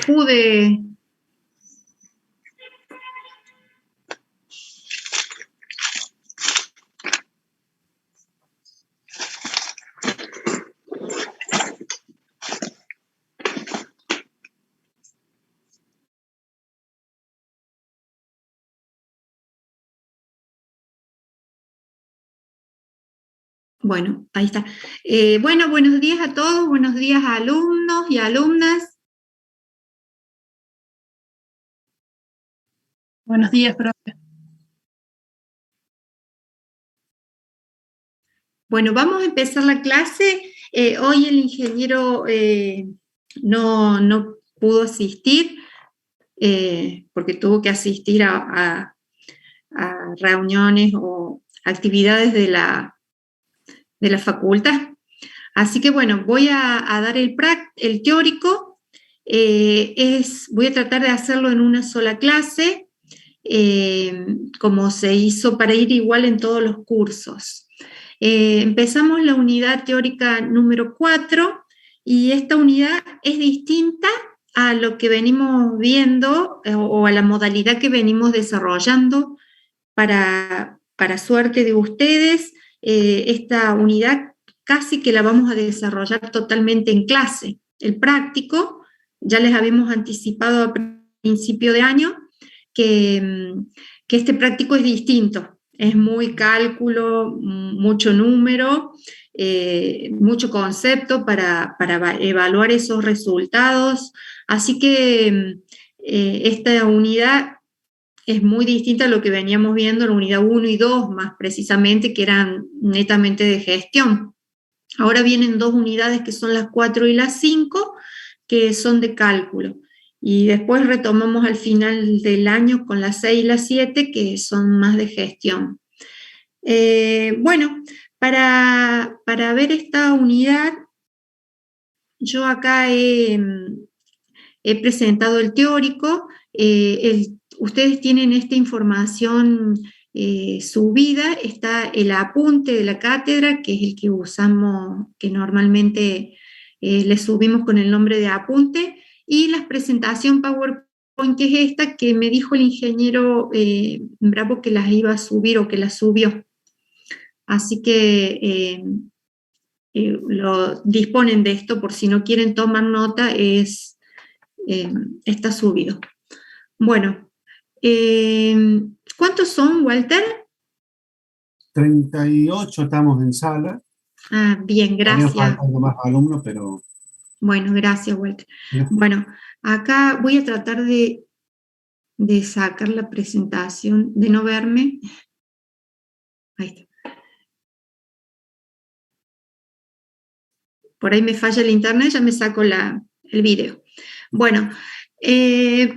pude... Bueno, ahí está. Bueno, buenos días a todos, buenos días a alumnos y alumnas. Buenos días, profe. Bueno, vamos a empezar la clase. Hoy el ingeniero no pudo asistir porque tuvo que asistir a reuniones o actividades de la facultad. Así que bueno, voy a dar el teórico. Voy a tratar de hacerlo en una sola clase, como se hizo para ir igual en todos los cursos. Empezamos la unidad teórica número 4 y esta unidad es distinta a lo que venimos viendo o a la modalidad que venimos desarrollando para suerte de ustedes. Esta unidad casi que la vamos a desarrollar totalmente en clase. El práctico, ya les habíamos anticipado a principio de año que este práctico es distinto. Es muy cálculo, mucho número, mucho concepto para evaluar esos resultados. Así que esta unidad es muy distinta a lo que veníamos viendo en la unidad 1 y 2, más precisamente, que eran netamente de gestión. Ahora vienen dos unidades que son las 4 y las 5, que son de cálculo. Y después retomamos al final del año con las 6 y las 7, que son más de gestión. Bueno, para ver esta unidad, yo acá he presentado el teórico. Ustedes tienen esta información subida, está el apunte de la cátedra, que es el que usamos, que normalmente le subimos con el nombre de apunte, y la presentación PowerPoint, que es esta, que me dijo el ingeniero Bravo que las iba a subir o que las subió. Así que lo disponen de esto por si no quieren tomar nota, está subido. Bueno, ¿cuántos son, Walter? 38 estamos en sala. Ah, bien, gracias. Faltan más alumnos, pero... Bueno, gracias, Walter. Bueno, acá voy a tratar de sacar la presentación, de no verme. Ahí está. Por ahí me falla el internet, ya me saco el video. Bueno,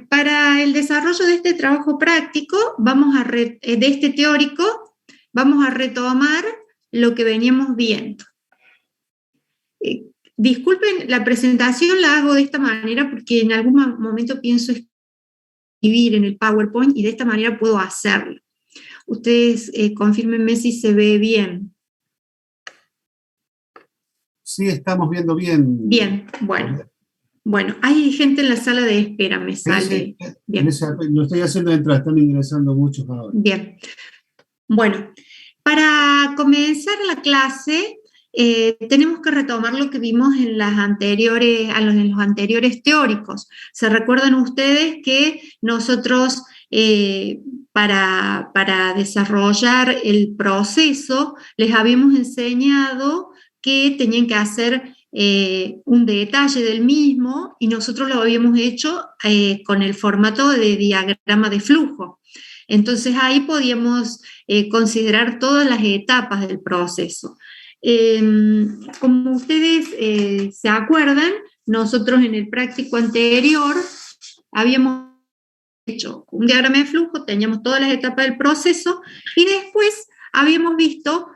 para el desarrollo de este trabajo práctico, de este teórico, vamos a retomar lo que veníamos viendo. Disculpen, la presentación la hago de esta manera porque en algún momento pienso escribir en el PowerPoint y de esta manera puedo hacerlo. Ustedes confírmenme si se ve bien. Sí, estamos viendo bien. Bien, bueno. Bueno, hay gente en la sala de espera, me sale. Sí, bien. Lo estoy haciendo mientras están ingresando muchos ahora. Bien. Bueno, para comenzar la clase, tenemos que retomar lo que vimos en los anteriores teóricos. ¿Se recuerdan ustedes que nosotros, para desarrollar el proceso, les habíamos enseñado que tenían que hacer un detalle del mismo y nosotros lo habíamos hecho con el formato de diagrama de flujo? Entonces ahí podíamos considerar todas las etapas del proceso. Como ustedes se acuerdan, nosotros en el práctico anterior habíamos hecho un diagrama de flujo, teníamos todas las etapas del proceso y después habíamos visto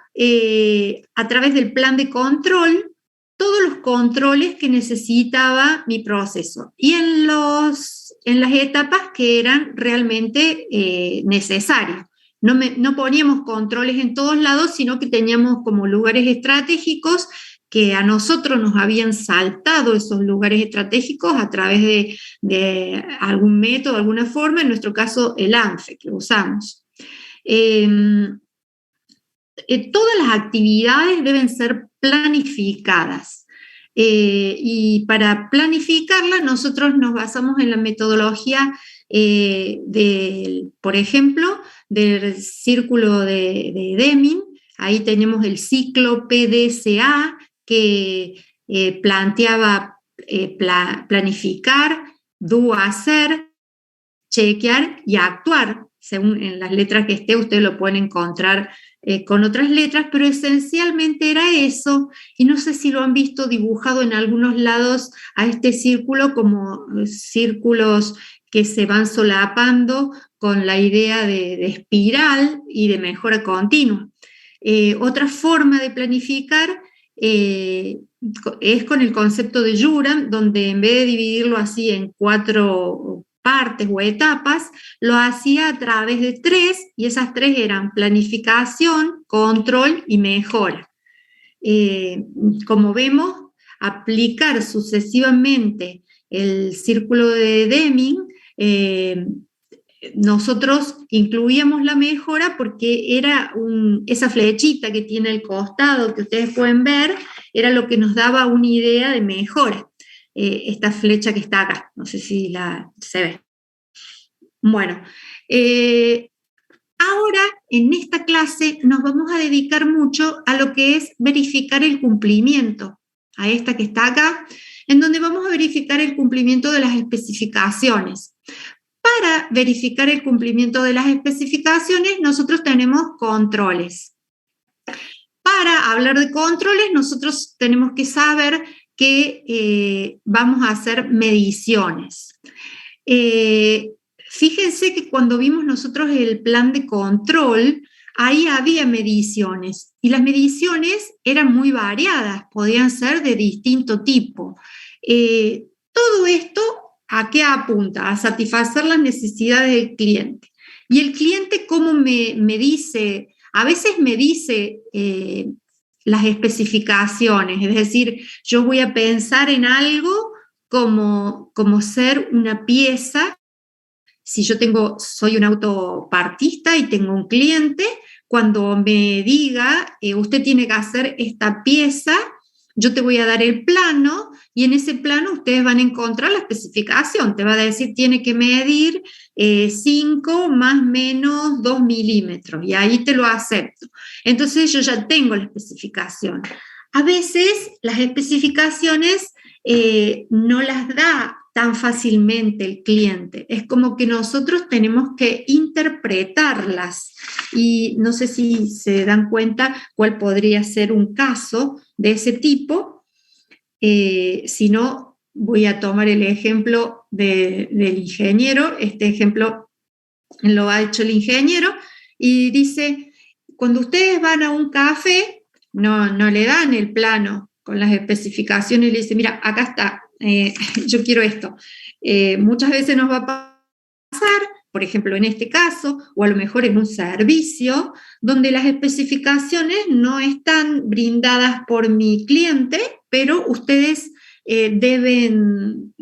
a través del plan de control todos los controles que necesitaba mi proceso y en las etapas que eran realmente necesarias. No poníamos controles en todos lados, sino que teníamos como lugares estratégicos que a nosotros nos habían saltado esos lugares estratégicos a través de algún método, alguna forma, en nuestro caso el ANFE que usamos. Todas las actividades deben ser planificadas. Y para planificarlas nosotros nos basamos en la metodología por ejemplo, del círculo de Deming. Ahí tenemos el ciclo PDCA que planteaba planificar, hacer, chequear y actuar. Según en las letras que esté, ustedes lo pueden encontrar con otras letras, pero esencialmente era eso, y no sé si lo han visto dibujado en algunos lados a este círculo como círculos que se van solapando con la idea de espiral y de mejora continua. Otra forma de planificar es con el concepto de Juran, donde en vez de dividirlo así en 4 partes o etapas, lo hacía a través de 3, y esas 3 eran planificación, control y mejora. Como vemos, aplicar sucesivamente el círculo de Deming, nosotros incluíamos la mejora porque era esa flechita que tiene al costado, que ustedes pueden ver, era lo que nos daba una idea de mejora. Esta flecha que está acá, no sé si se ve. Bueno, ahora en esta clase nos vamos a dedicar mucho a lo que es verificar el cumplimiento, a esta que está acá, en donde vamos a verificar el cumplimiento de las especificaciones. Para verificar el cumplimiento de las especificaciones, nosotros tenemos controles. Para hablar de controles, nosotros tenemos que saber que vamos a hacer mediciones. Fíjense que cuando vimos nosotros el plan de control, ahí había mediciones, y las mediciones eran muy variadas, podían ser de distinto tipo. Todo esto, ¿a qué apunta? A satisfacer las necesidades del cliente. Y el cliente, ¿cómo me dice? A veces me dice las especificaciones, es decir, yo voy a pensar en algo como ser una pieza. Si yo soy un autopartista y tengo un cliente, cuando me diga, usted tiene que hacer esta pieza, yo te voy a dar el plano, y en ese plano ustedes van a encontrar la especificación. Te va a decir, tiene que medir 5 más menos 2 milímetros, y ahí te lo acepto. Entonces yo ya tengo la especificación. A veces las especificaciones no las da tan fácilmente el cliente. Es como que nosotros tenemos que interpretarlas, y no sé si se dan cuenta cuál podría ser un caso de ese tipo. Si no, voy a tomar el ejemplo del ingeniero. Este ejemplo lo ha hecho el ingeniero, y dice, cuando ustedes van a un café, no le dan el plano con las especificaciones y le dicen, mira, acá está, yo quiero esto. Muchas veces nos va a pasar, por ejemplo, en este caso, o a lo mejor en un servicio, donde las especificaciones no están brindadas por mi cliente, pero ustedes deben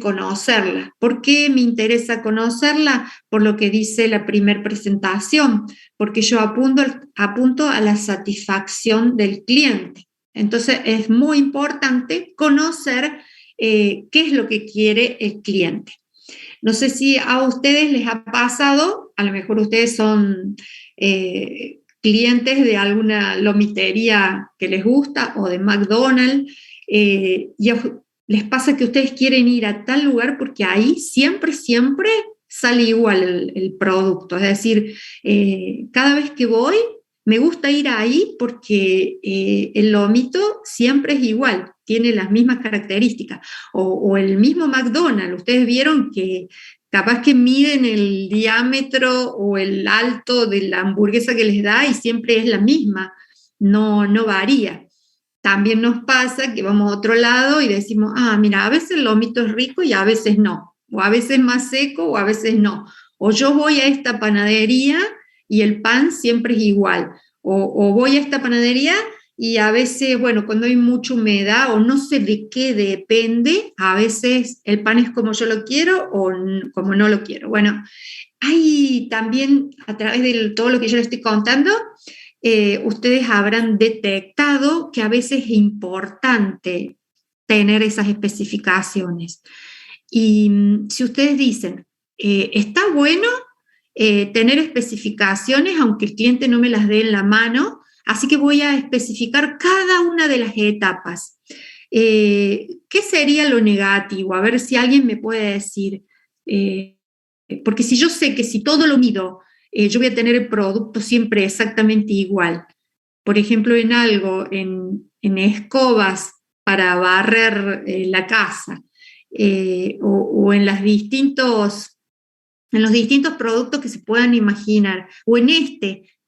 conocerla. ¿Por qué me interesa conocerla? Por lo que dice la primera presentación, porque yo apunto a la satisfacción del cliente. Entonces es muy importante conocer qué es lo que quiere el cliente. No sé si a ustedes les ha pasado, a lo mejor ustedes son clientes de alguna lomitería que les gusta o de McDonald's, y les pasa que ustedes quieren ir a tal lugar porque ahí siempre sale igual el producto. Es decir, cada vez que voy, me gusta ir ahí porque el lomito siempre es igual, tiene las mismas características. O el mismo McDonald's, ustedes vieron que capaz que miden el diámetro o el alto de la hamburguesa que les da y siempre es la misma, no varía. También nos pasa que vamos a otro lado y decimos, mira, a veces el lomito es rico y a veces no, o a veces más seco o a veces no. O yo voy a esta panadería y el pan siempre es igual, o voy a esta panadería y a veces, bueno, cuando hay mucha humedad o no sé de qué depende, a veces el pan es como yo lo quiero o como no lo quiero. Bueno, hay también, a través de todo lo que yo les estoy contando, ustedes habrán detectado que a veces es importante tener esas especificaciones. Y si ustedes dicen, está bueno tener especificaciones, aunque el cliente no me las dé en la mano, así que voy a especificar cada una de las etapas. ¿Qué sería lo negativo? A ver si alguien me puede decir, porque si yo sé que si todo lo mido, yo voy a tener el producto siempre exactamente igual. Por ejemplo, en algo, en escobas para barrer la casa, o en los distintos productos que se puedan imaginar, o en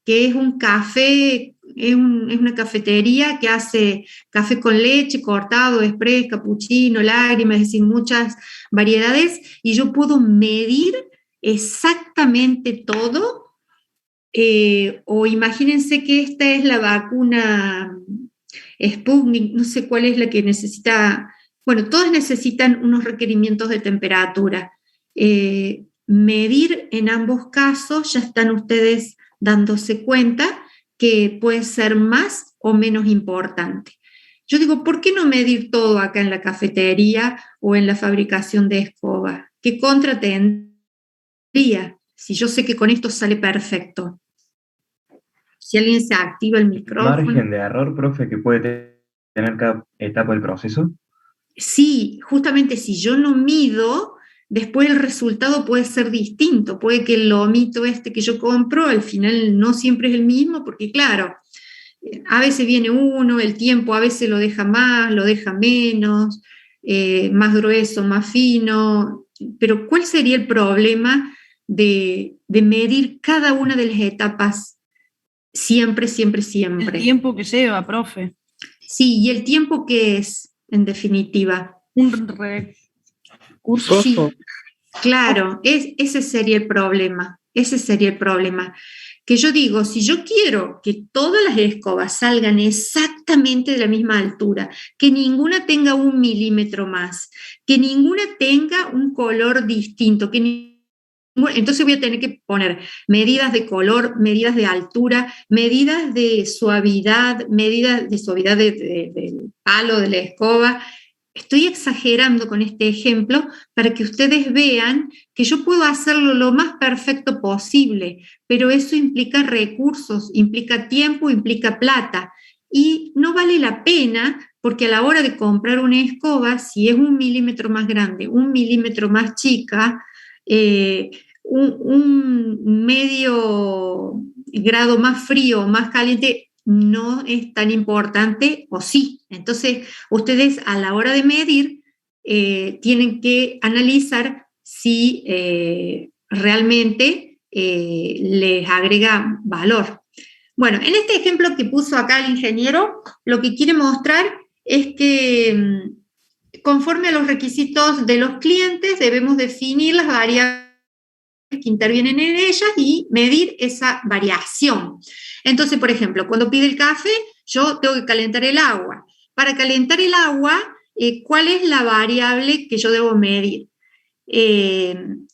que es un café, es una cafetería que hace café con leche, cortado, express, capuchino, lágrimas, es decir, muchas variedades, y yo puedo medir exactamente todo, o imagínense que esta es la vacuna Sputnik, no sé cuál es la que necesita, bueno, todas necesitan unos requerimientos de temperatura. Medir en ambos casos, ya están ustedes dándose cuenta que puede ser más o menos importante. Yo digo, ¿por qué no medir todo acá en la cafetería o en la fabricación de escoba? ¿Qué contra tendría si yo sé que con esto sale perfecto? Si alguien se activa el micrófono. ¿Margen de error, profe, que puede tener cada etapa del proceso? Sí, justamente si yo no mido, después el resultado puede ser distinto. Puede que el lomito que yo compro al final no siempre es el mismo, porque claro, a veces viene uno, el tiempo a veces lo deja más, lo deja menos, más grueso, más fino. Pero ¿cuál sería el problema de medir cada una de las etapas siempre, siempre, siempre? El tiempo que lleva, profe. Sí, y el tiempo que es, en definitiva. Un recurso. Sí, claro, ese sería el problema. Ese sería el problema. Que yo digo, si yo quiero que todas las escobas salgan exactamente de la misma altura, que ninguna tenga 1 milímetro más, que ninguna tenga un color distinto, entonces voy a tener que poner medidas de color, medidas de altura, medidas de suavidad, del palo de la escoba. Estoy exagerando con este ejemplo para que ustedes vean que yo puedo hacerlo lo más perfecto posible, pero eso implica recursos, implica tiempo, implica plata. Y no vale la pena porque a la hora de comprar una escoba, si es 1 milímetro más grande, 1 milímetro más chica, un medio grado más frío o más caliente no es tan importante, o sí. Entonces, ustedes a la hora de medir tienen que analizar si realmente les agrega valor. Bueno, en este ejemplo que puso acá el ingeniero, lo que quiere mostrar es que conforme a los requisitos de los clientes debemos definir las variables que intervienen en ellas y medir esa variación. Entonces, por ejemplo, cuando pide el café, yo tengo que calentar el agua. Para calentar el agua, ¿cuál es la variable que yo debo medir?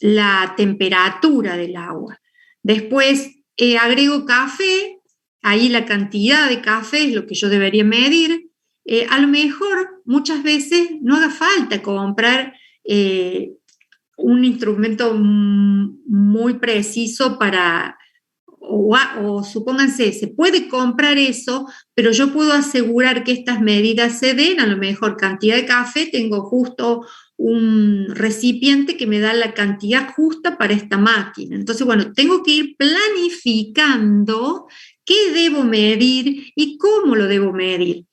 La temperatura del agua. Después agrego café, ahí la cantidad de café es lo que yo debería medir. A lo mejor muchas veces no haga falta comprar un instrumento muy preciso o supónganse, se puede comprar eso, pero yo puedo asegurar que estas medidas se den, a lo mejor cantidad de café, tengo justo un recipiente que me da la cantidad justa para esta máquina. Entonces, bueno, tengo que ir planificando qué debo medir y cómo lo debo medir.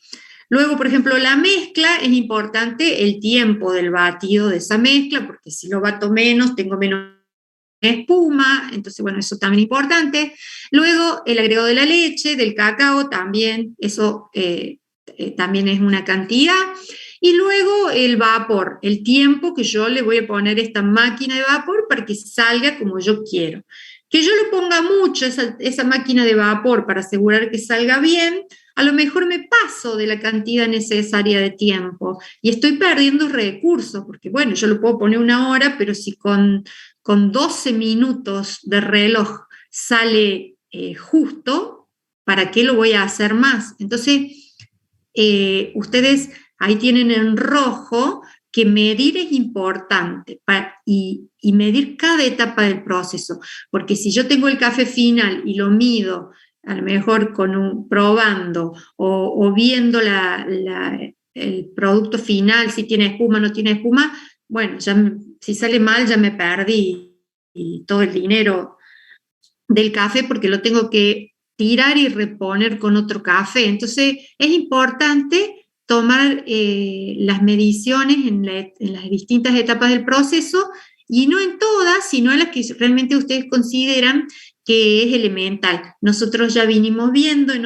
Luego, por ejemplo, la mezcla, es importante el tiempo del batido de esa mezcla, porque si lo bato menos, tengo menos espuma, entonces, bueno, eso también es importante. Luego, el agregado de la leche, del cacao, también, eso también es una cantidad. Y luego el vapor, el tiempo que yo le voy a poner a esta máquina de vapor para que salga como yo quiero. Que yo lo ponga mucho, esa máquina de vapor, para asegurar que salga bien, a lo mejor me paso de la cantidad necesaria de tiempo y estoy perdiendo recursos, porque bueno, yo lo puedo poner 1 hora, pero si con 12 minutos de reloj sale justo, ¿para qué lo voy a hacer más? Entonces, ustedes ahí tienen en rojo que medir es importante y medir cada etapa del proceso, porque si yo tengo el café final y lo mido, a lo mejor probando o viendo el producto final, si tiene espuma o no tiene espuma, bueno, si sale mal ya me perdí y todo el dinero del café porque lo tengo que tirar y reponer con otro café. Entonces es importante tomar las mediciones en las distintas etapas del proceso y no en todas, sino en las que realmente ustedes consideran que es elemental. Nosotros ya vinimos viendo en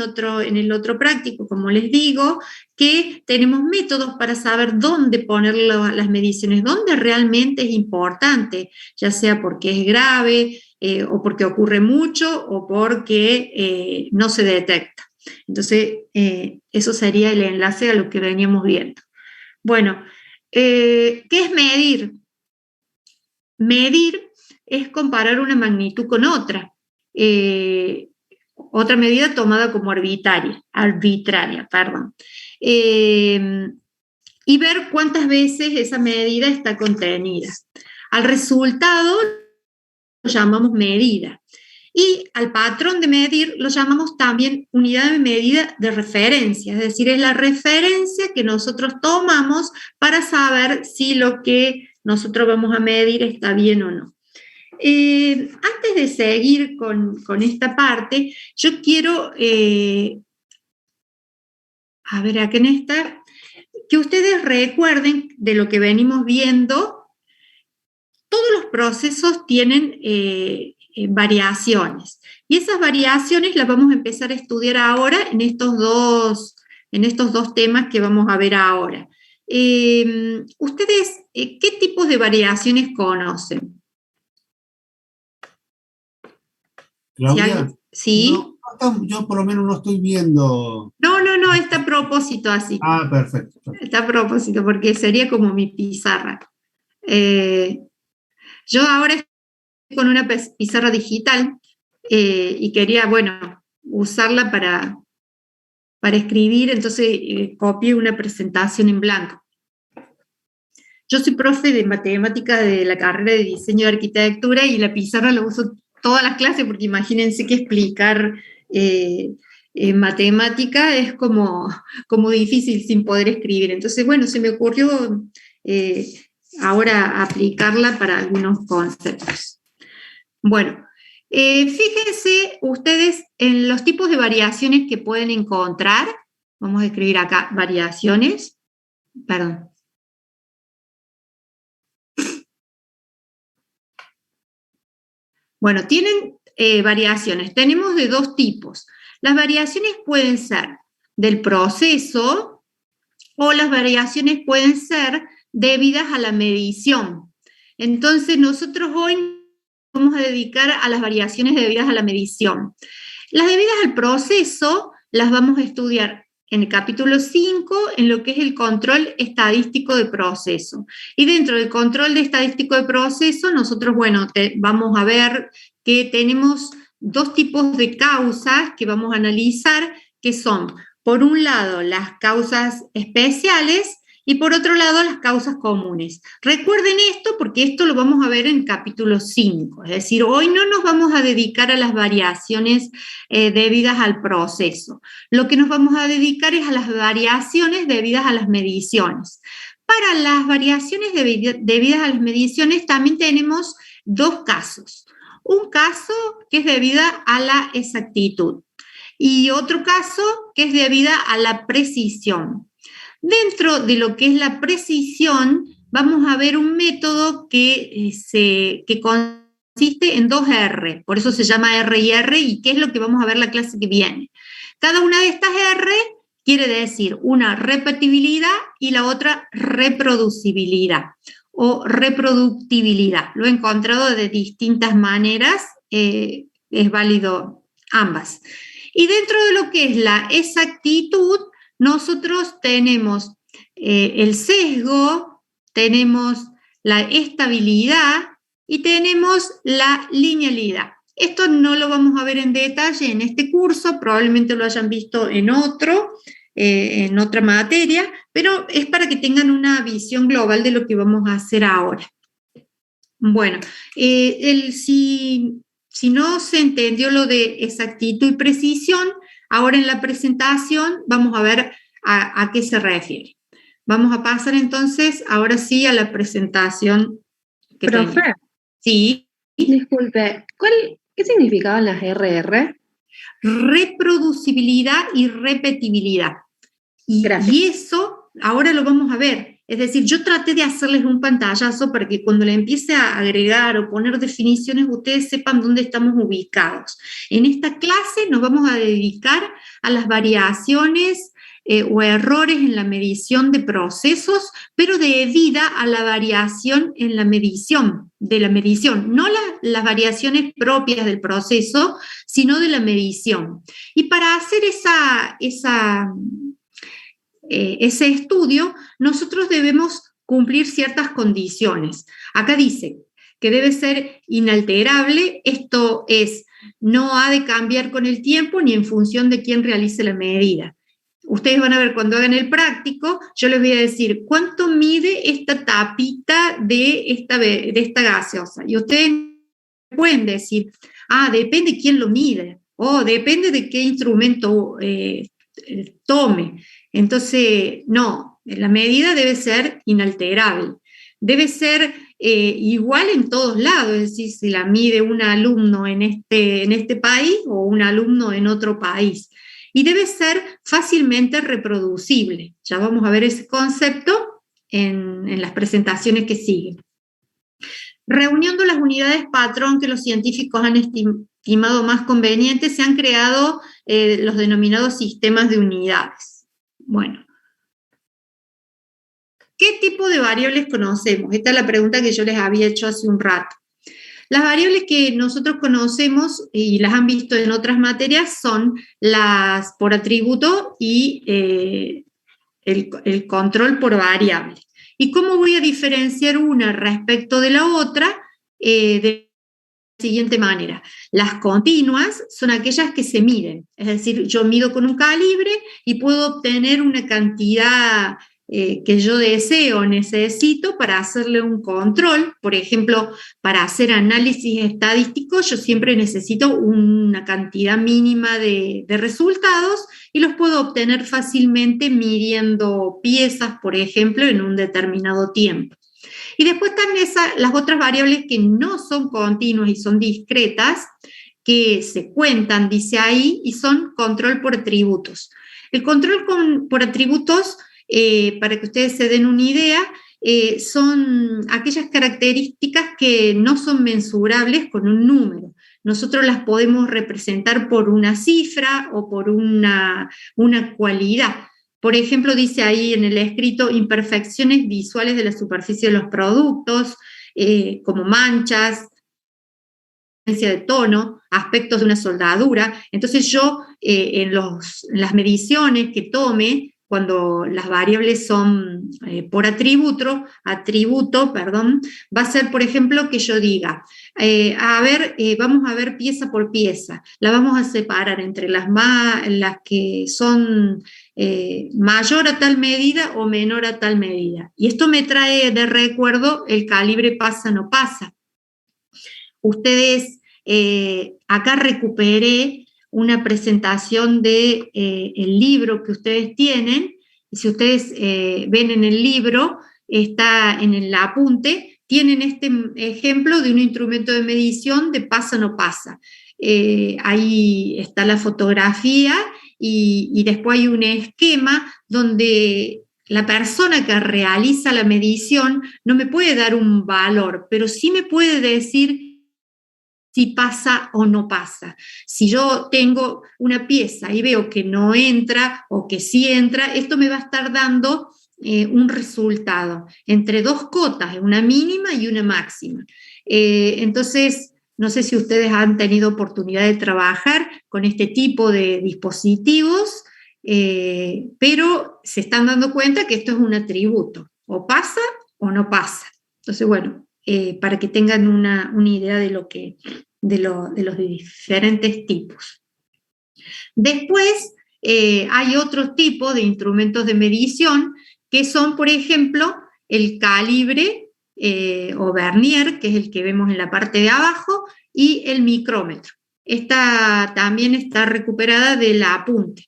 el otro práctico, como les digo, que tenemos métodos para saber dónde poner las mediciones, dónde realmente es importante, ya sea porque es grave, o porque ocurre mucho o porque no se detecta. Entonces, eso sería el enlace a lo que veníamos viendo. Bueno, ¿qué es medir? Medir es comparar una magnitud con otra. Otra medida tomada como arbitraria, y ver cuántas veces esa medida está contenida. Al resultado lo llamamos medida. Y al patrón de medir lo llamamos también unidad de medida de referencia, es decir, es la referencia que nosotros tomamos para saber si lo que nosotros vamos a medir está bien o no. Antes de seguir con esta parte, yo quiero, a ver, acá en esta, que ustedes recuerden de lo que venimos viendo. Todos los procesos tienen variaciones y esas variaciones las vamos a empezar a estudiar ahora en estos dos temas que vamos a ver ahora. ¿Ustedes qué tipos de variaciones conocen? Claudia, ¿Sí? no, yo por lo menos no estoy viendo. No, está a propósito así. Ah, perfecto. Está a propósito, porque sería como mi pizarra. Yo ahora estoy con una pizarra digital y quería, bueno, usarla para escribir, entonces copié una presentación en blanco. Yo soy profe de matemática de la carrera de diseño de arquitectura y la pizarra la uso todas las clases porque imagínense que explicar matemática es como difícil sin poder escribir. Entonces, bueno, se me ocurrió ahora aplicarla para algunos conceptos. Bueno, fíjense ustedes en los tipos de variaciones que pueden encontrar. Vamos a escribir acá variaciones. Perdón. Bueno, tienen variaciones. Tenemos de dos tipos. Las variaciones pueden ser del proceso o las variaciones pueden ser debidas a la medición. Entonces, nosotros hoy vamos a dedicar a las variaciones debidas a la medición. Las debidas al proceso las vamos a estudiar en el capítulo 5, en lo que es el control estadístico de proceso. Y dentro del control estadístico de proceso, nosotros, bueno, vamos a ver que tenemos dos tipos de causas que vamos a analizar, que son, por un lado, las causas especiales y por otro lado, las causas comunes. Recuerden esto porque esto lo vamos a ver en capítulo 5, es decir, hoy no nos vamos a dedicar a las variaciones debidas al proceso. Lo que nos vamos a dedicar es a las variaciones debidas a las mediciones. Para las variaciones debidas a las mediciones también tenemos dos casos. Un caso que es debida a la exactitud y otro caso que es debida a la precisión. Dentro de lo que es la precisión, vamos a ver un método que consiste en 2 R, por eso se llama R y R, y qué es lo que vamos a ver la clase que viene. Cada una de estas R quiere decir una repetibilidad y la otra reproducibilidad o reproductibilidad. Lo he encontrado de distintas maneras es válido ambas. Y dentro de lo que es la exactitud, nosotros tenemos el sesgo, tenemos la estabilidad y tenemos la linealidad. Esto no lo vamos a ver en detalle en este curso, probablemente lo hayan visto en otra materia, pero es para que tengan una visión global de lo que vamos a hacer ahora. Bueno, si no se entendió lo de exactitud y precisión, ahora en la presentación vamos a ver a qué se refiere. Vamos a pasar entonces, ahora sí, a la presentación que Profe, tenemos. Sí. disculpe, ¿qué significaban las RR? Reproducibilidad y repetibilidad. Gracias. Y eso ahora lo vamos a ver. Es decir, yo traté de hacerles un pantallazo para que cuando le empiece a agregar o poner definiciones, ustedes sepan dónde estamos ubicados. En esta clase nos vamos a dedicar a las variaciones o errores en la medición de procesos, pero debida a la variación en la medición, no las variaciones propias del proceso, sino de la medición. Y para hacer ese estudio, nosotros debemos cumplir ciertas condiciones. Acá dice que debe ser inalterable, esto es, no ha de cambiar con el tiempo ni en función de quién realice la medida. Ustedes van a ver cuando hagan el práctico, yo les voy a decir cuánto mide esta tapita de esta gaseosa. Y ustedes pueden decir, depende de quién lo mide, o depende de qué instrumento tome. Entonces, no, la medida debe ser inalterable. Debe ser igual en todos lados, es decir, si la mide un alumno en este país o un alumno en otro país. Y debe ser fácilmente reproducible. Ya vamos a ver ese concepto en las presentaciones que siguen. Reuniendo las unidades patrón que los científicos han estimado más convenientes, se han creado los denominados sistemas de unidades. Bueno, ¿qué tipo de variables conocemos? Esta es la pregunta que yo les había hecho hace un rato. Las variables que nosotros conocemos y las han visto en otras materias son las por atributo y el control por variable. ¿Y cómo voy a diferenciar una respecto de la otra? De la siguiente manera. Las continuas son aquellas que se miden, es decir, yo mido con un calibre y puedo obtener una cantidad que yo deseo, necesito para hacerle un control. Por ejemplo, para hacer análisis estadístico, yo siempre necesito una cantidad mínima de resultados y los puedo obtener fácilmente midiendo piezas, por ejemplo, en un determinado tiempo. Y después están las otras variables que no son continuas y son discretas, que se cuentan, dice ahí, y son control por atributos. El control por atributos, para que ustedes se den una idea, son aquellas características que no son mensurables con un número. Nosotros las podemos representar por una cifra o por una cualidad. Por ejemplo, dice ahí en el escrito imperfecciones visuales de la superficie de los productos, como manchas, de tono, aspectos de una soldadura. Entonces yo en las mediciones que tome, cuando las variables son por atributo, va a ser, por ejemplo, que yo diga, vamos a ver pieza por pieza, la vamos a separar entre las que son mayor a tal medida o menor a tal medida. Y esto me trae de recuerdo el calibre pasa no pasa. Ustedes, acá recuperé una presentación de el libro que ustedes tienen, y si ustedes ven en el libro, está en el apunte, tienen este ejemplo de un instrumento de medición de pasa no pasa. Ahí está la fotografía y después hay un esquema donde la persona que realiza la medición no me puede dar un valor, pero sí me puede decir si pasa o no pasa. Si yo tengo una pieza y veo que no entra o que sí entra, esto me va a estar dando un resultado entre dos cotas, una mínima y una máxima. Entonces, No sé si ustedes han tenido oportunidad de trabajar con este tipo de dispositivos, pero se están dando cuenta que esto es un atributo, o pasa o no pasa. Entonces, bueno, para que tengan una idea de los diferentes tipos. Después, hay otros tipos de instrumentos de medición que son, por ejemplo, el calibre o vernier, que es el que vemos en la parte de abajo, y el micrómetro. Esta también está recuperada del apunte.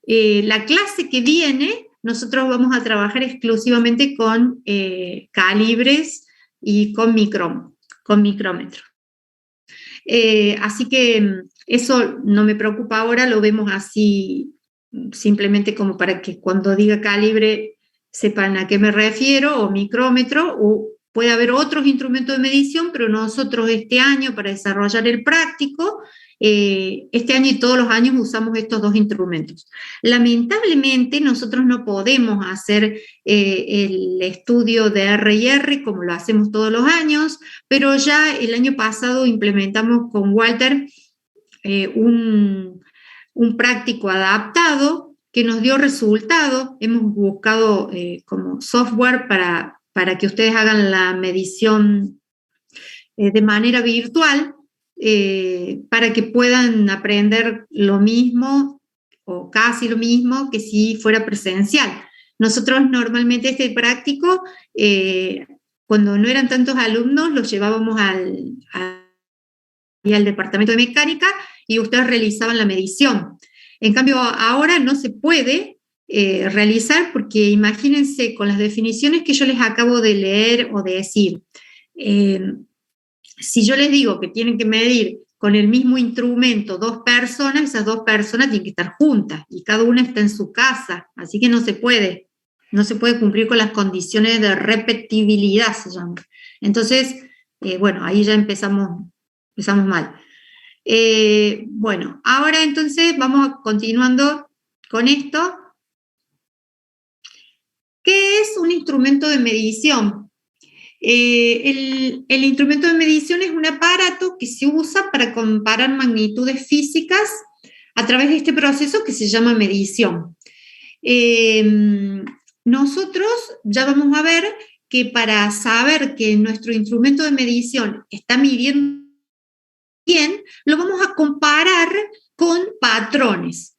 La clase que viene, nosotros vamos a trabajar exclusivamente con calibres y con micrómetro. Así que eso no me preocupa ahora, lo vemos así simplemente como para que cuando diga calibre sepan a qué me refiero, o micrómetro, o puede haber otros instrumentos de medición, pero nosotros este año, para desarrollar el práctico, este año y todos los años usamos estos dos instrumentos. Lamentablemente nosotros no podemos hacer el estudio de R&R como lo hacemos todos los años, pero ya el año pasado implementamos con Walter un práctico adaptado que nos dio resultados. Hemos buscado como software para que ustedes hagan la medición de manera virtual, para que puedan aprender lo mismo o casi lo mismo que si fuera presencial. Nosotros normalmente este práctico, cuando no eran tantos alumnos, los llevábamos al departamento de mecánica y ustedes realizaban la medición. En cambio, ahora no se puede realizar porque imagínense con las definiciones que yo les acabo de leer o de decir. Si yo les digo que tienen que medir con el mismo instrumento 2 personas, esas 2 personas tienen que estar juntas y cada una está en su casa, así que no se puede cumplir con las condiciones de repetibilidad, se llama. Entonces, bueno, ahí ya empezamos mal. Bueno, ahora entonces vamos continuando con esto. ¿Qué es un instrumento de medición? El instrumento de medición es un aparato que se usa para comparar magnitudes físicas a través de este proceso que se llama medición. Nosotros ya vamos a ver que para saber que nuestro instrumento de medición está midiendo bien, lo vamos a comparar con patrones.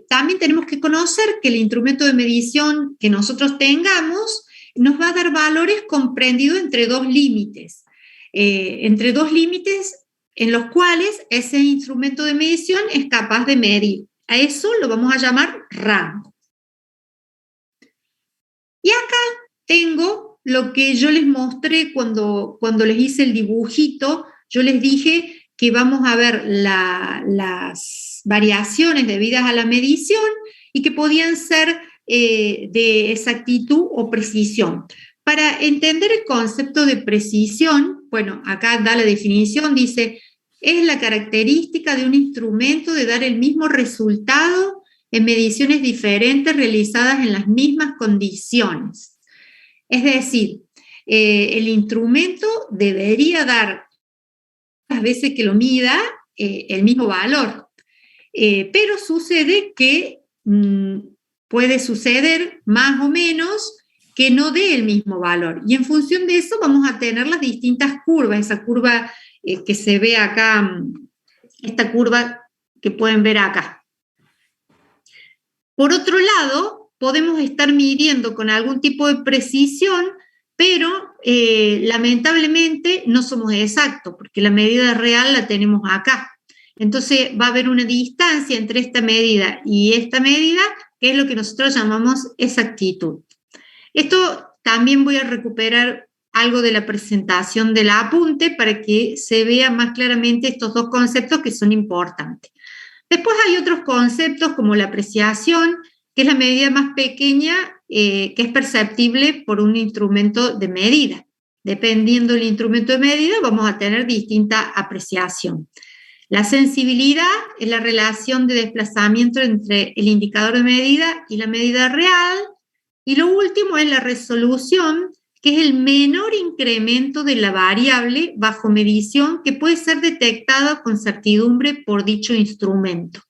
También tenemos que conocer que el instrumento de medición que nosotros tengamos nos va a dar valores comprendidos entre 2 límites. Entre 2 límites en los cuales ese instrumento de medición es capaz de medir. A eso lo vamos a llamar rango. Y acá tengo lo que yo les mostré cuando les hice el dibujito. Yo les dije que vamos a ver las variaciones debidas a la medición y que podían ser de exactitud o precisión. Para entender el concepto de precisión, bueno, acá da la definición, dice, es la característica de un instrumento de dar el mismo resultado en mediciones diferentes realizadas en las mismas condiciones. Es decir, el instrumento debería dar, las veces que lo mida, el mismo valor, pero sucede que puede suceder más o menos que no dé el mismo valor. Y en función de eso vamos a tener las distintas curvas, esa curva que se ve acá, esta curva que pueden ver acá. Por otro lado, podemos estar midiendo con algún tipo de precisión, pero lamentablemente no somos exactos, porque la medida real la tenemos acá. Entonces va a haber una distancia entre esta medida y esta medida, que es lo que nosotros llamamos exactitud. Esto también voy a recuperar algo de la presentación del apunte para que se vean más claramente estos 2 conceptos que son importantes. Después hay otros conceptos como la apreciación, que es la medida más pequeña que es perceptible por un instrumento de medida. Dependiendo del instrumento de medida, vamos a tener distinta apreciación. La sensibilidad es la relación de desplazamiento entre el indicador de medida y la medida real. Y lo último es la resolución, que es el menor incremento de la variable bajo medición que puede ser detectada con certidumbre por dicho instrumento.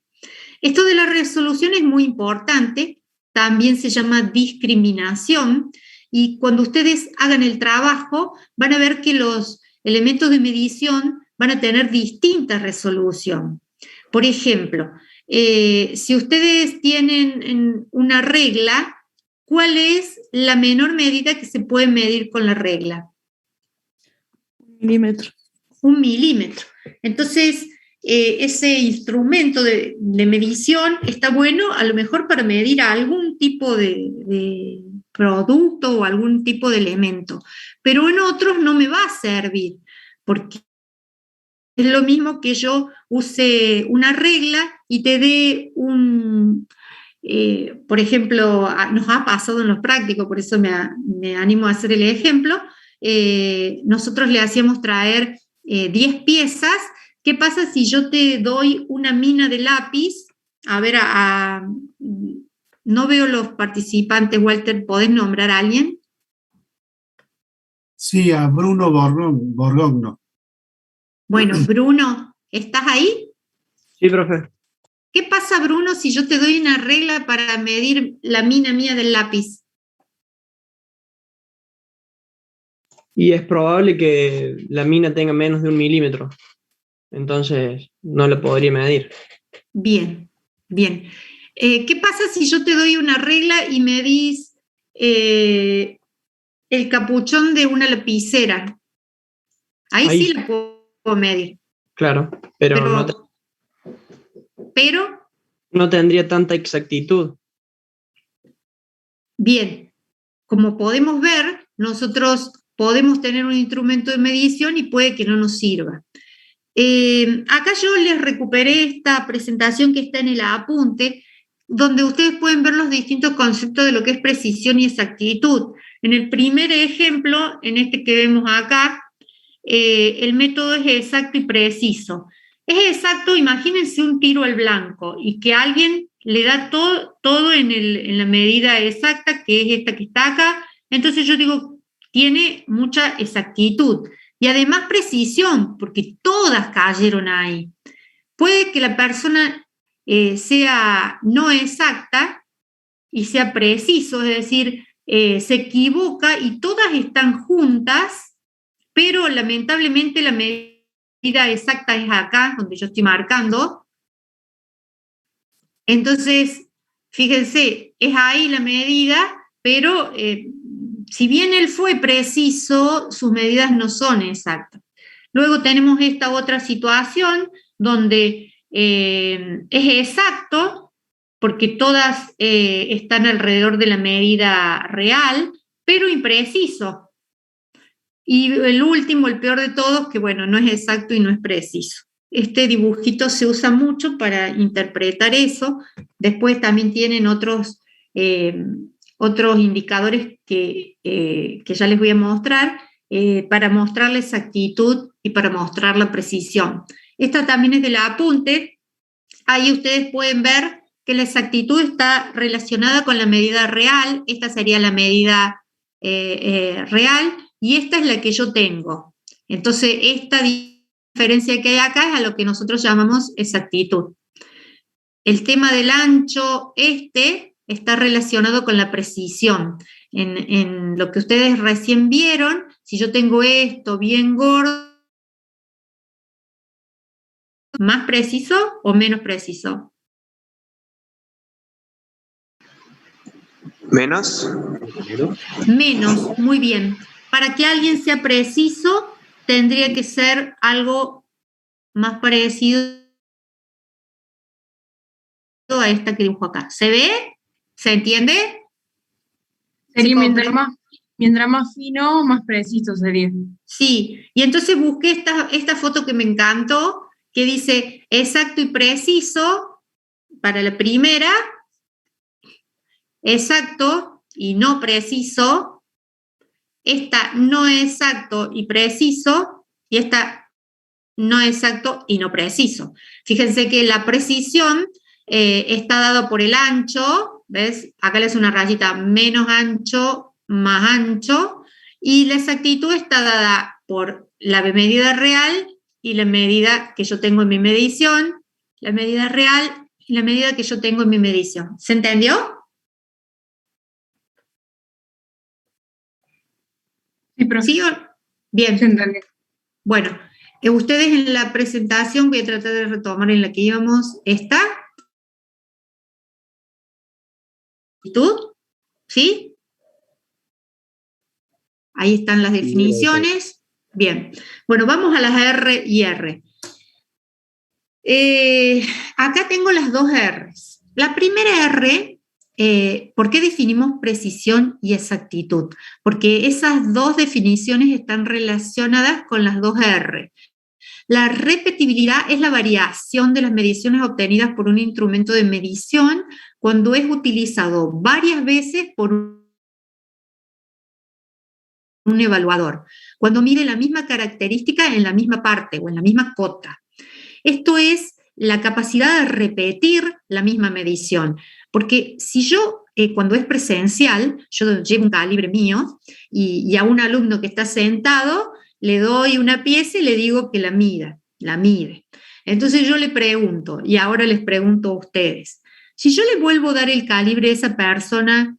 Esto de la resolución es muy importante, también se llama discriminación, y cuando ustedes hagan el trabajo van a ver que los elementos de medición van a tener distinta resolución. Por ejemplo, si ustedes tienen una regla, ¿cuál es la menor medida que se puede medir con la regla? 1 milímetro. 1 milímetro. Entonces, ese instrumento de medición está bueno a lo mejor para medir algún tipo de producto o algún tipo de elemento, pero en otros no me va a servir, porque es lo mismo que yo use una regla y te dé por ejemplo, nos ha pasado en los prácticos, por eso me animo a hacer el ejemplo, nosotros le hacíamos traer 10 piezas. ¿Qué pasa si yo te doy una mina de lápiz? A ver, no veo los participantes, Walter, ¿podés nombrar a alguien? Sí, a Bruno Borgogno. Bueno, Bruno, ¿estás ahí? Sí, profe. ¿Qué pasa, Bruno, si yo te doy una regla para medir la mina mía del lápiz? Y es probable que la mina tenga menos de 1 milímetro. Entonces, no la podría medir. Bien, bien. ¿Qué pasa si yo te doy una regla y medís el capuchón de una lapicera? Ahí sí la puedo medir. Claro, pero no tendría tanta exactitud. Bien, como podemos ver, nosotros podemos tener un instrumento de medición y puede que no nos sirva. Acá yo les recuperé esta presentación que está en el apunte, donde ustedes pueden ver los distintos conceptos de lo que es precisión y exactitud. En el primer ejemplo, en este que vemos acá, el método es exacto y preciso. Es exacto, imagínense un tiro al blanco y que alguien le da todo en la medida exacta, que es esta que está acá. Entonces yo digo, tiene mucha exactitud. Y además precisión, porque todas cayeron ahí. Puede que la persona sea no exacta y sea preciso, es decir, se equivoca y todas están juntas, pero lamentablemente la medida exacta es acá, donde yo estoy marcando. Entonces, fíjense, es ahí la medida, pero si bien él fue preciso, sus medidas no son exactas. Luego tenemos esta otra situación donde es exacto, porque todas están alrededor de la medida real, pero impreciso. Y el último, el peor de todos, que bueno, no es exacto y no es preciso. Este dibujito se usa mucho para interpretar eso. Después también tienen otros indicadores que ya les voy a mostrar para mostrar la exactitud y para mostrar la precisión. Esta también es del apunte. Ahí ustedes pueden ver que la exactitud está relacionada con la medida real. Esta sería la medida real y esta es la que yo tengo. Entonces, esta diferencia que hay acá es a lo que nosotros llamamos exactitud. El tema del ancho está relacionado con la precisión. En lo que ustedes recién vieron, si yo tengo esto bien gordo, ¿más preciso o menos preciso? ¿Menos? Menos, muy bien. Para que alguien sea preciso, tendría que ser algo más parecido a esta que dibujo acá. ¿Se ve? ¿Se entiende? Sería mientras más fino, más preciso sería. Sí, y entonces busqué esta foto que me encantó, que dice exacto y preciso para la primera, exacto y no preciso, esta no exacto y preciso, y esta no exacto y no preciso. Fíjense que la precisión está dado por el ancho, ¿ves? Acá le hace una rayita menos ancho, más ancho, Y la exactitud está dada por la medida real y la medida que yo tengo en mi medición, la medida real y la medida que yo tengo en mi medición. ¿Se entendió? Sí, profe. ¿Sí? Bien. Se entendió. Bueno, ustedes en la presentación, voy a tratar de retomar en la que íbamos, ¿está? ¿Tú? ¿Sí? Ahí están las definiciones. Bien. Bueno, vamos a las R y R. Acá tengo las dos R's. La primera R, ¿por qué definimos precisión y exactitud? Porque esas dos definiciones están relacionadas con las dos R. La repetibilidad es la variación de las mediciones obtenidas por un instrumento de medición cuando es utilizado varias veces por un evaluador, cuando mide la misma característica en la misma parte o en la misma cota. Esto es la capacidad de repetir la misma medición, porque si yo, cuando es presencial, yo llevo un calibre mío y a un alumno que está sentado le doy una pieza y le digo que la mide. Entonces yo le pregunto, y ahora les pregunto a ustedes, si yo le vuelvo a dar el calibre a esa persona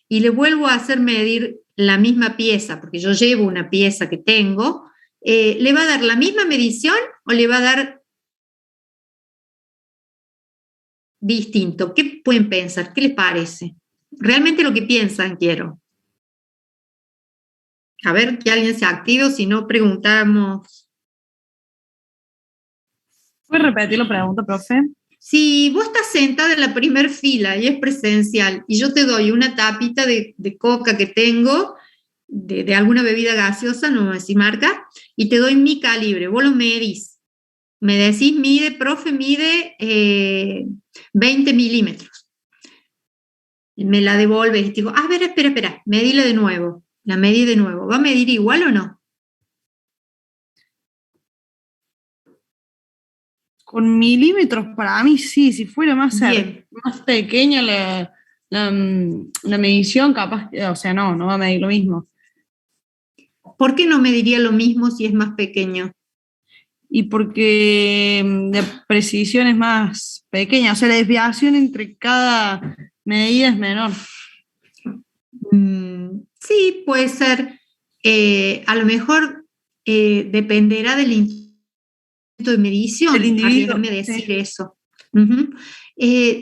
y le vuelvo a hacer medir la misma pieza, porque yo llevo una pieza que tengo, ¿le va a dar la misma medición o le va a dar distinto? ¿Qué pueden pensar? ¿Qué les parece? Realmente lo que piensan quiero. A ver que alguien se active, o si no preguntamos. ¿Puedes repetir la pregunta, profe? Si vos estás sentada en la primer fila y es presencial y yo te doy una tapita de coca que tengo, de alguna bebida gaseosa, no voy a decir marca, y te doy mi calibre, vos lo medís. Me decís, profe, mide 20 milímetros. Me la devolves y te digo, a ver, espera, medíla de nuevo. La medí de nuevo. ¿Va a medir igual o no? Con milímetros, para mí sí, si fuera más, Bien. más pequeña la medición, capaz, o sea, no va a medir lo mismo. ¿Por qué no mediría lo mismo si es más pequeño? Y porque la precisión es más pequeña, o sea, la desviación entre cada medida es menor. Sí, puede ser. A lo mejor dependerá del instrumento de medición, Del individuo, arriesgarme a decir sí. eso.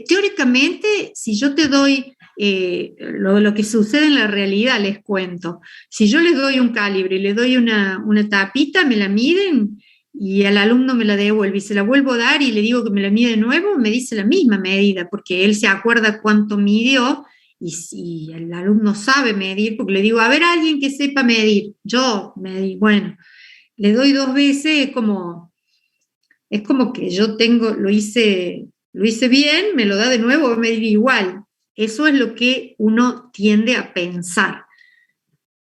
Teóricamente, si yo te doy lo que sucede en la realidad, les cuento. Si yo les doy un calibre y les doy una tapita, me la miden y al alumno me la devuelve y se la vuelvo a dar y le digo que me la mide de nuevo, me dice la misma medida, porque él se acuerda cuánto midió y si el alumno sabe medir, porque le digo, a ver, alguien que sepa medir. Yo medí, bueno, le doy 2 veces, es como que yo lo hice bien, me lo da de nuevo, va a medir igual. Eso es lo que uno tiende a pensar.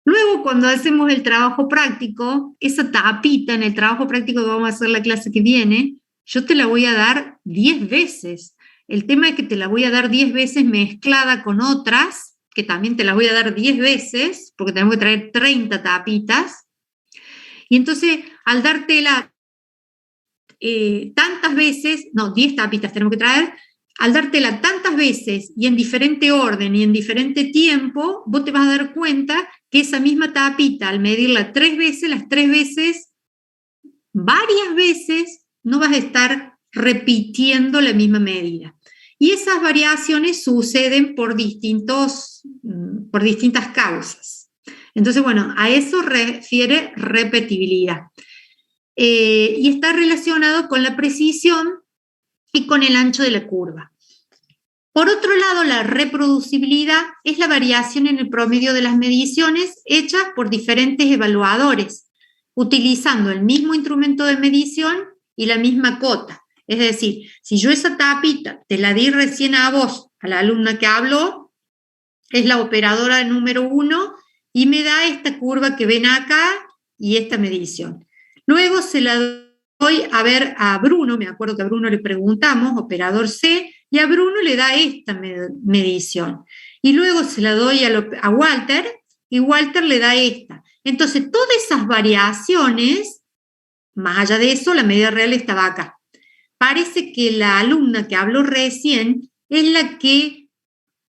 Luego, cuando hacemos el trabajo práctico, esa tapita en el trabajo práctico que vamos a hacer la clase que viene, yo te la voy a dar 10 veces. El tema es que te la voy a dar 10 veces mezclada con otras, que también te las voy a dar 10 veces, porque tenemos que traer 30 tapitas. Y entonces, al dártela tantas veces, no, 10 tapitas tenemos que traer, al dártela tantas veces y en diferente orden y en diferente tiempo, vos te vas a dar cuenta que esa misma tapita, al medirla 3 veces, las 3 veces, varias veces, no vas a estar repitiendo la misma medida. Y esas variaciones suceden por distintas causas. Entonces, bueno, a eso refiere repetibilidad. Y está relacionado con la precisión y con el ancho de la curva. Por otro lado, la reproducibilidad es la variación en el promedio de las mediciones hechas por diferentes evaluadores, utilizando el mismo instrumento de medición y la misma cota. Es decir, si yo esa tapita te la di recién a vos, a la alumna que habló, es la operadora número 1 y me da esta curva que ven acá y esta medición. Luego se la doy a ver a Bruno, me acuerdo que a Bruno le preguntamos, operador C, y a Bruno le da esta medición. Y luego se la doy a Walter y Walter le da esta. Entonces, todas esas variaciones, más allá de eso, la medida real estaba acá. Parece que la alumna que habló recién es la que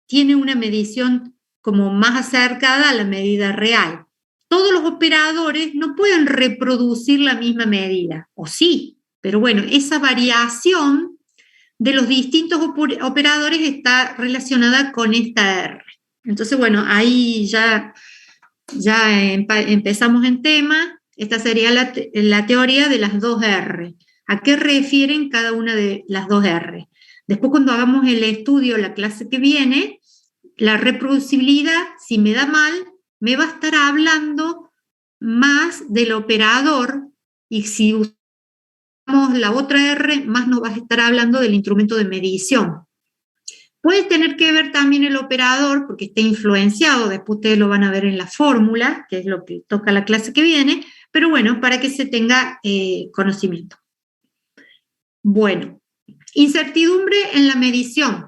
tiene una medición como más acercada a la medida real. Todos los operadores no pueden reproducir la misma medida, o sí, pero bueno, esa variación de los distintos operadores está relacionada con esta R. Entonces, bueno, ahí ya empezamos en tema. Esta sería la teoría de las dos R. ¿A qué refieren cada una de las dos R? Después, cuando hagamos el estudio, la clase que viene, la reproducibilidad, si me da mal, me va a estar hablando más del operador, y si usamos la otra R, más nos va a estar hablando del instrumento de medición. Puede tener que ver también el operador, porque está influenciado, después ustedes lo van a ver en la fórmula, que es lo que toca la clase que viene, pero bueno, para que se tenga conocimiento. Bueno, incertidumbre en la medición.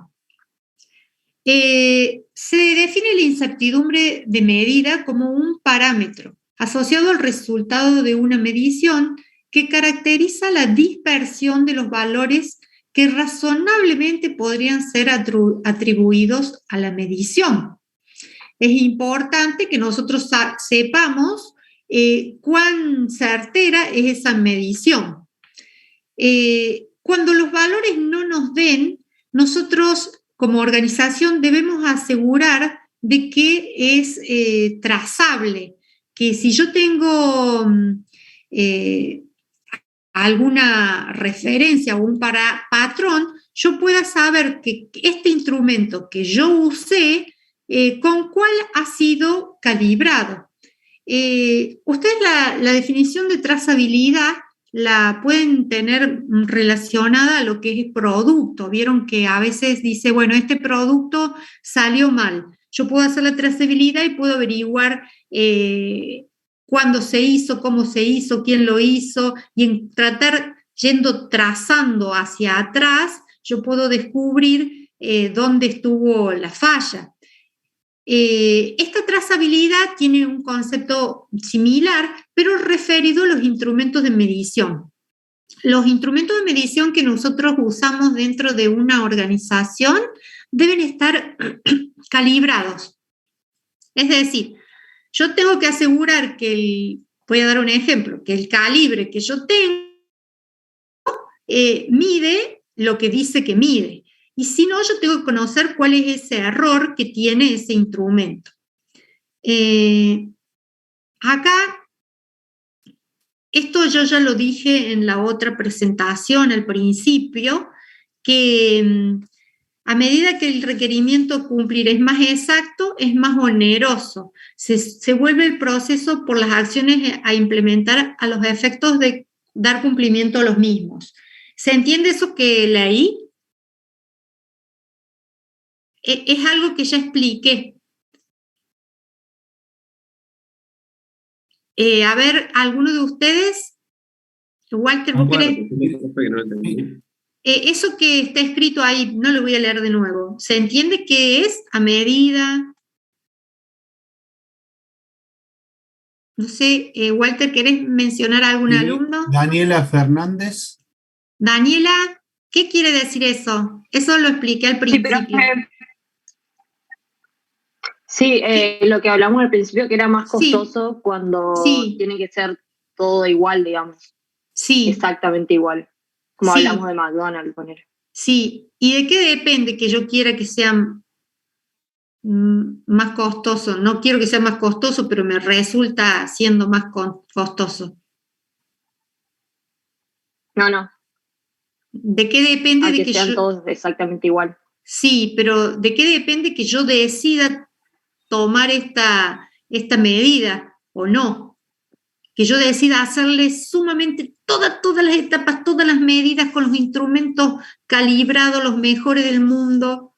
Se define la incertidumbre de medida como un parámetro asociado al resultado de una medición que caracteriza la dispersión de los valores que razonablemente podrían ser atribuidos a la medición. Es importante que nosotros sepamos cuán certera es esa medición. Cuando los valores no nos den, nosotros como organización debemos asegurar de que es trazable, que si yo tengo alguna referencia o un patrón, yo pueda saber que este instrumento que yo usé, con cuál ha sido calibrado. Ustedes la definición de trazabilidad la pueden tener relacionada a lo que es producto. Vieron que a veces dice, bueno, este producto salió mal. Yo puedo hacer la trazabilidad y puedo averiguar cuándo se hizo, cómo se hizo, quién lo hizo, y en tratar, trazando hacia atrás, yo puedo descubrir dónde estuvo la falla. Esta trazabilidad tiene un concepto similar, pero referido a los instrumentos de medición. Los instrumentos de medición que nosotros usamos dentro de una organización deben estar calibrados. Es decir, yo tengo que asegurar que voy a dar un ejemplo, que el calibre que yo tengo mide lo que dice que mide. Y si no, yo tengo que conocer cuál es ese error que tiene ese instrumento. Acá, esto yo ya lo dije en la otra presentación al principio, que a medida que el requerimiento a cumplir es más exacto, es más oneroso. Se vuelve el proceso por las acciones a implementar a los efectos de dar cumplimiento a los mismos. ¿Se entiende eso que leí? Es algo que ya expliqué. A ver, ¿alguno de ustedes? Walter, ¿vos querés? Eso que está escrito ahí, no lo voy a leer de nuevo. ¿Se entiende qué es a medida? No sé, Walter, ¿querés mencionar a algún alumno? Daniela Fernández. Daniela, ¿qué quiere decir eso? Eso lo expliqué al principio. Sí, lo que hablamos al principio, que era más costoso cuando tiene que ser todo igual, digamos. Sí. Exactamente igual. Como hablamos de McDonald's, poner. Sí. ¿Y de qué depende que yo quiera que sea más costoso? No quiero que sea más costoso, pero me resulta siendo más costoso. No. ¿De qué depende de que sean todos exactamente igual? Sí, pero ¿de qué depende que yo decida tomar esta medida o no? Que yo decida hacerle sumamente todas las etapas, todas las medidas con los instrumentos calibrados, los mejores del mundo.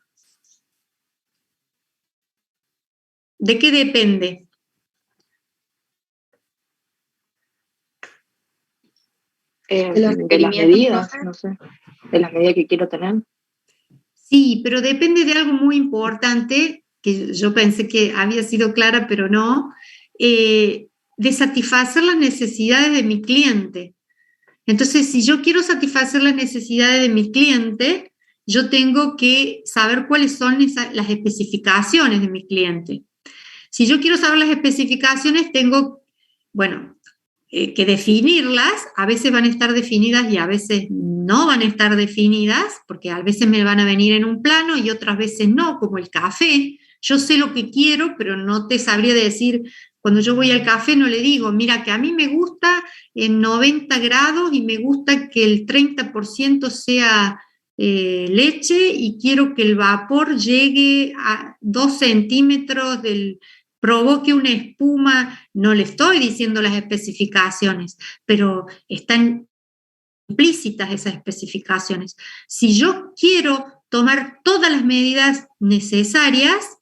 ¿De qué depende? De las medidas, no sé, de las medidas que quiero tener. Sí, pero depende de algo muy importante que yo pensé que había sido clara, pero no, de satisfacer las necesidades de mi cliente. Entonces, si yo quiero satisfacer las necesidades de mi cliente, yo tengo que saber cuáles son las especificaciones de mi cliente. Si yo quiero saber las especificaciones, tengo, bueno, que definirlas. A veces van a estar definidas y a veces no van a estar definidas, porque a veces me van a venir en un plano y otras veces no, como el café. Yo sé lo que quiero, pero no te sabría decir. Cuando yo voy al café no le digo, mira, que a mí me gusta en 90 grados y me gusta que el 30% sea leche y quiero que el vapor llegue a 2 centímetros provoque una espuma. No le estoy diciendo las especificaciones, pero están implícitas esas especificaciones. Si yo quiero tomar todas las medidas necesarias,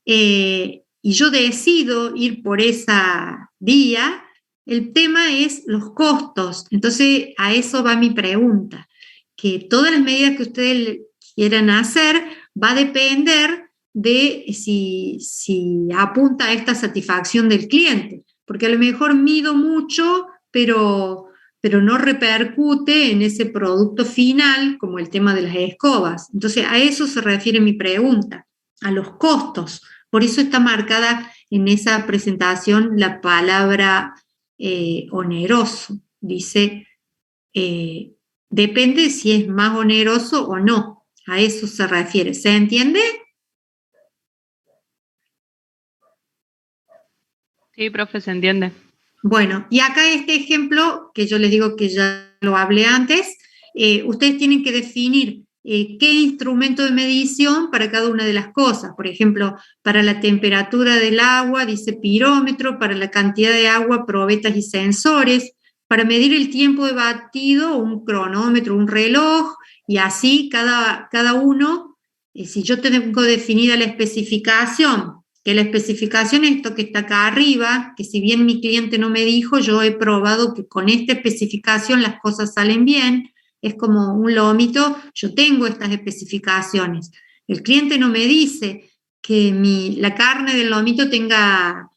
y yo decido ir por esa vía, el tema es los costos. Entonces, a eso va mi pregunta, que todas las medidas que ustedes quieran hacer va a depender de si apunta a esta satisfacción del cliente, porque a lo mejor mido mucho, pero no repercute en ese producto final, como el tema de las escobas. Entonces, a eso se refiere mi pregunta, a los costos. Por eso está marcada en esa presentación la palabra oneroso. Dice, depende si es más oneroso o no. A eso se refiere. ¿Se entiende? Sí, profe, se entiende. Bueno, y acá este ejemplo, que yo les digo que ya lo hablé antes, ustedes tienen que definir qué instrumento de medición para cada una de las cosas. Por ejemplo, para la temperatura del agua, dice pirómetro; para la cantidad de agua, probetas y sensores; para medir el tiempo de batido, un cronómetro, un reloj, y así cada uno. Si yo tengo definida la especificación, que la especificación es esto que está acá arriba, que si bien mi cliente no me dijo, yo he probado que con esta especificación las cosas salen bien. Es como un lomito, yo tengo estas especificaciones. El cliente no me dice que la carne del lomito tenga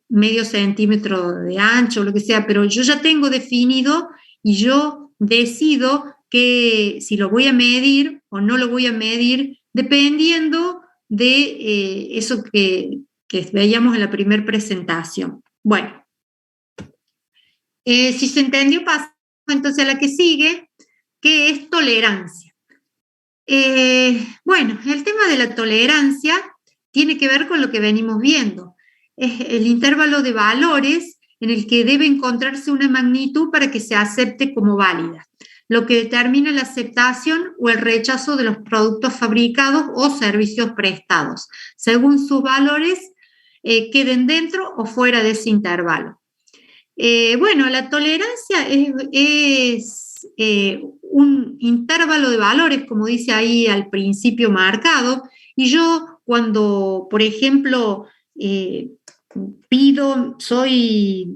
medio centímetro de ancho o lo que sea, pero yo ya tengo definido y yo decido que si lo voy a medir o no lo voy a medir, dependiendo de eso que veíamos en la primera presentación. Bueno, si se entendió, pasamos entonces a la que sigue, que es tolerancia. Bueno, el tema de la tolerancia tiene que ver con lo que venimos viendo. Es el intervalo de valores en el que debe encontrarse una magnitud para que se acepte como válida, lo que determina la aceptación o el rechazo de los productos fabricados o servicios prestados, según sus valores queden dentro o fuera de ese intervalo. Bueno, la tolerancia es un intervalo de valores, como dice ahí al principio marcado, y yo cuando, por ejemplo, soy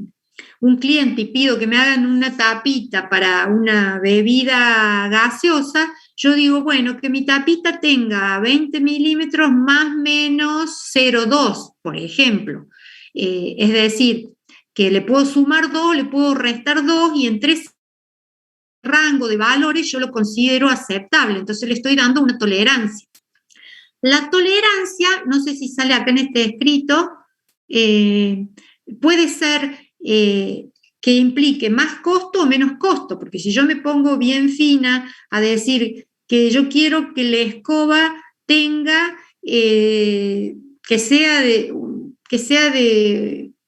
un cliente y pido que me hagan una tapita para una bebida gaseosa, yo digo, bueno, que mi tapita tenga 20 milímetros más menos 0,2, por ejemplo. Es decir, que le puedo sumar 2, le puedo restar 2, y entre ese rango de valores yo lo considero aceptable. Entonces le estoy dando una tolerancia. La tolerancia, no sé si sale acá en este escrito, puede ser que implique más costo o menos costo, porque si yo me pongo bien fina a decir que yo quiero que la escoba tenga, que sea de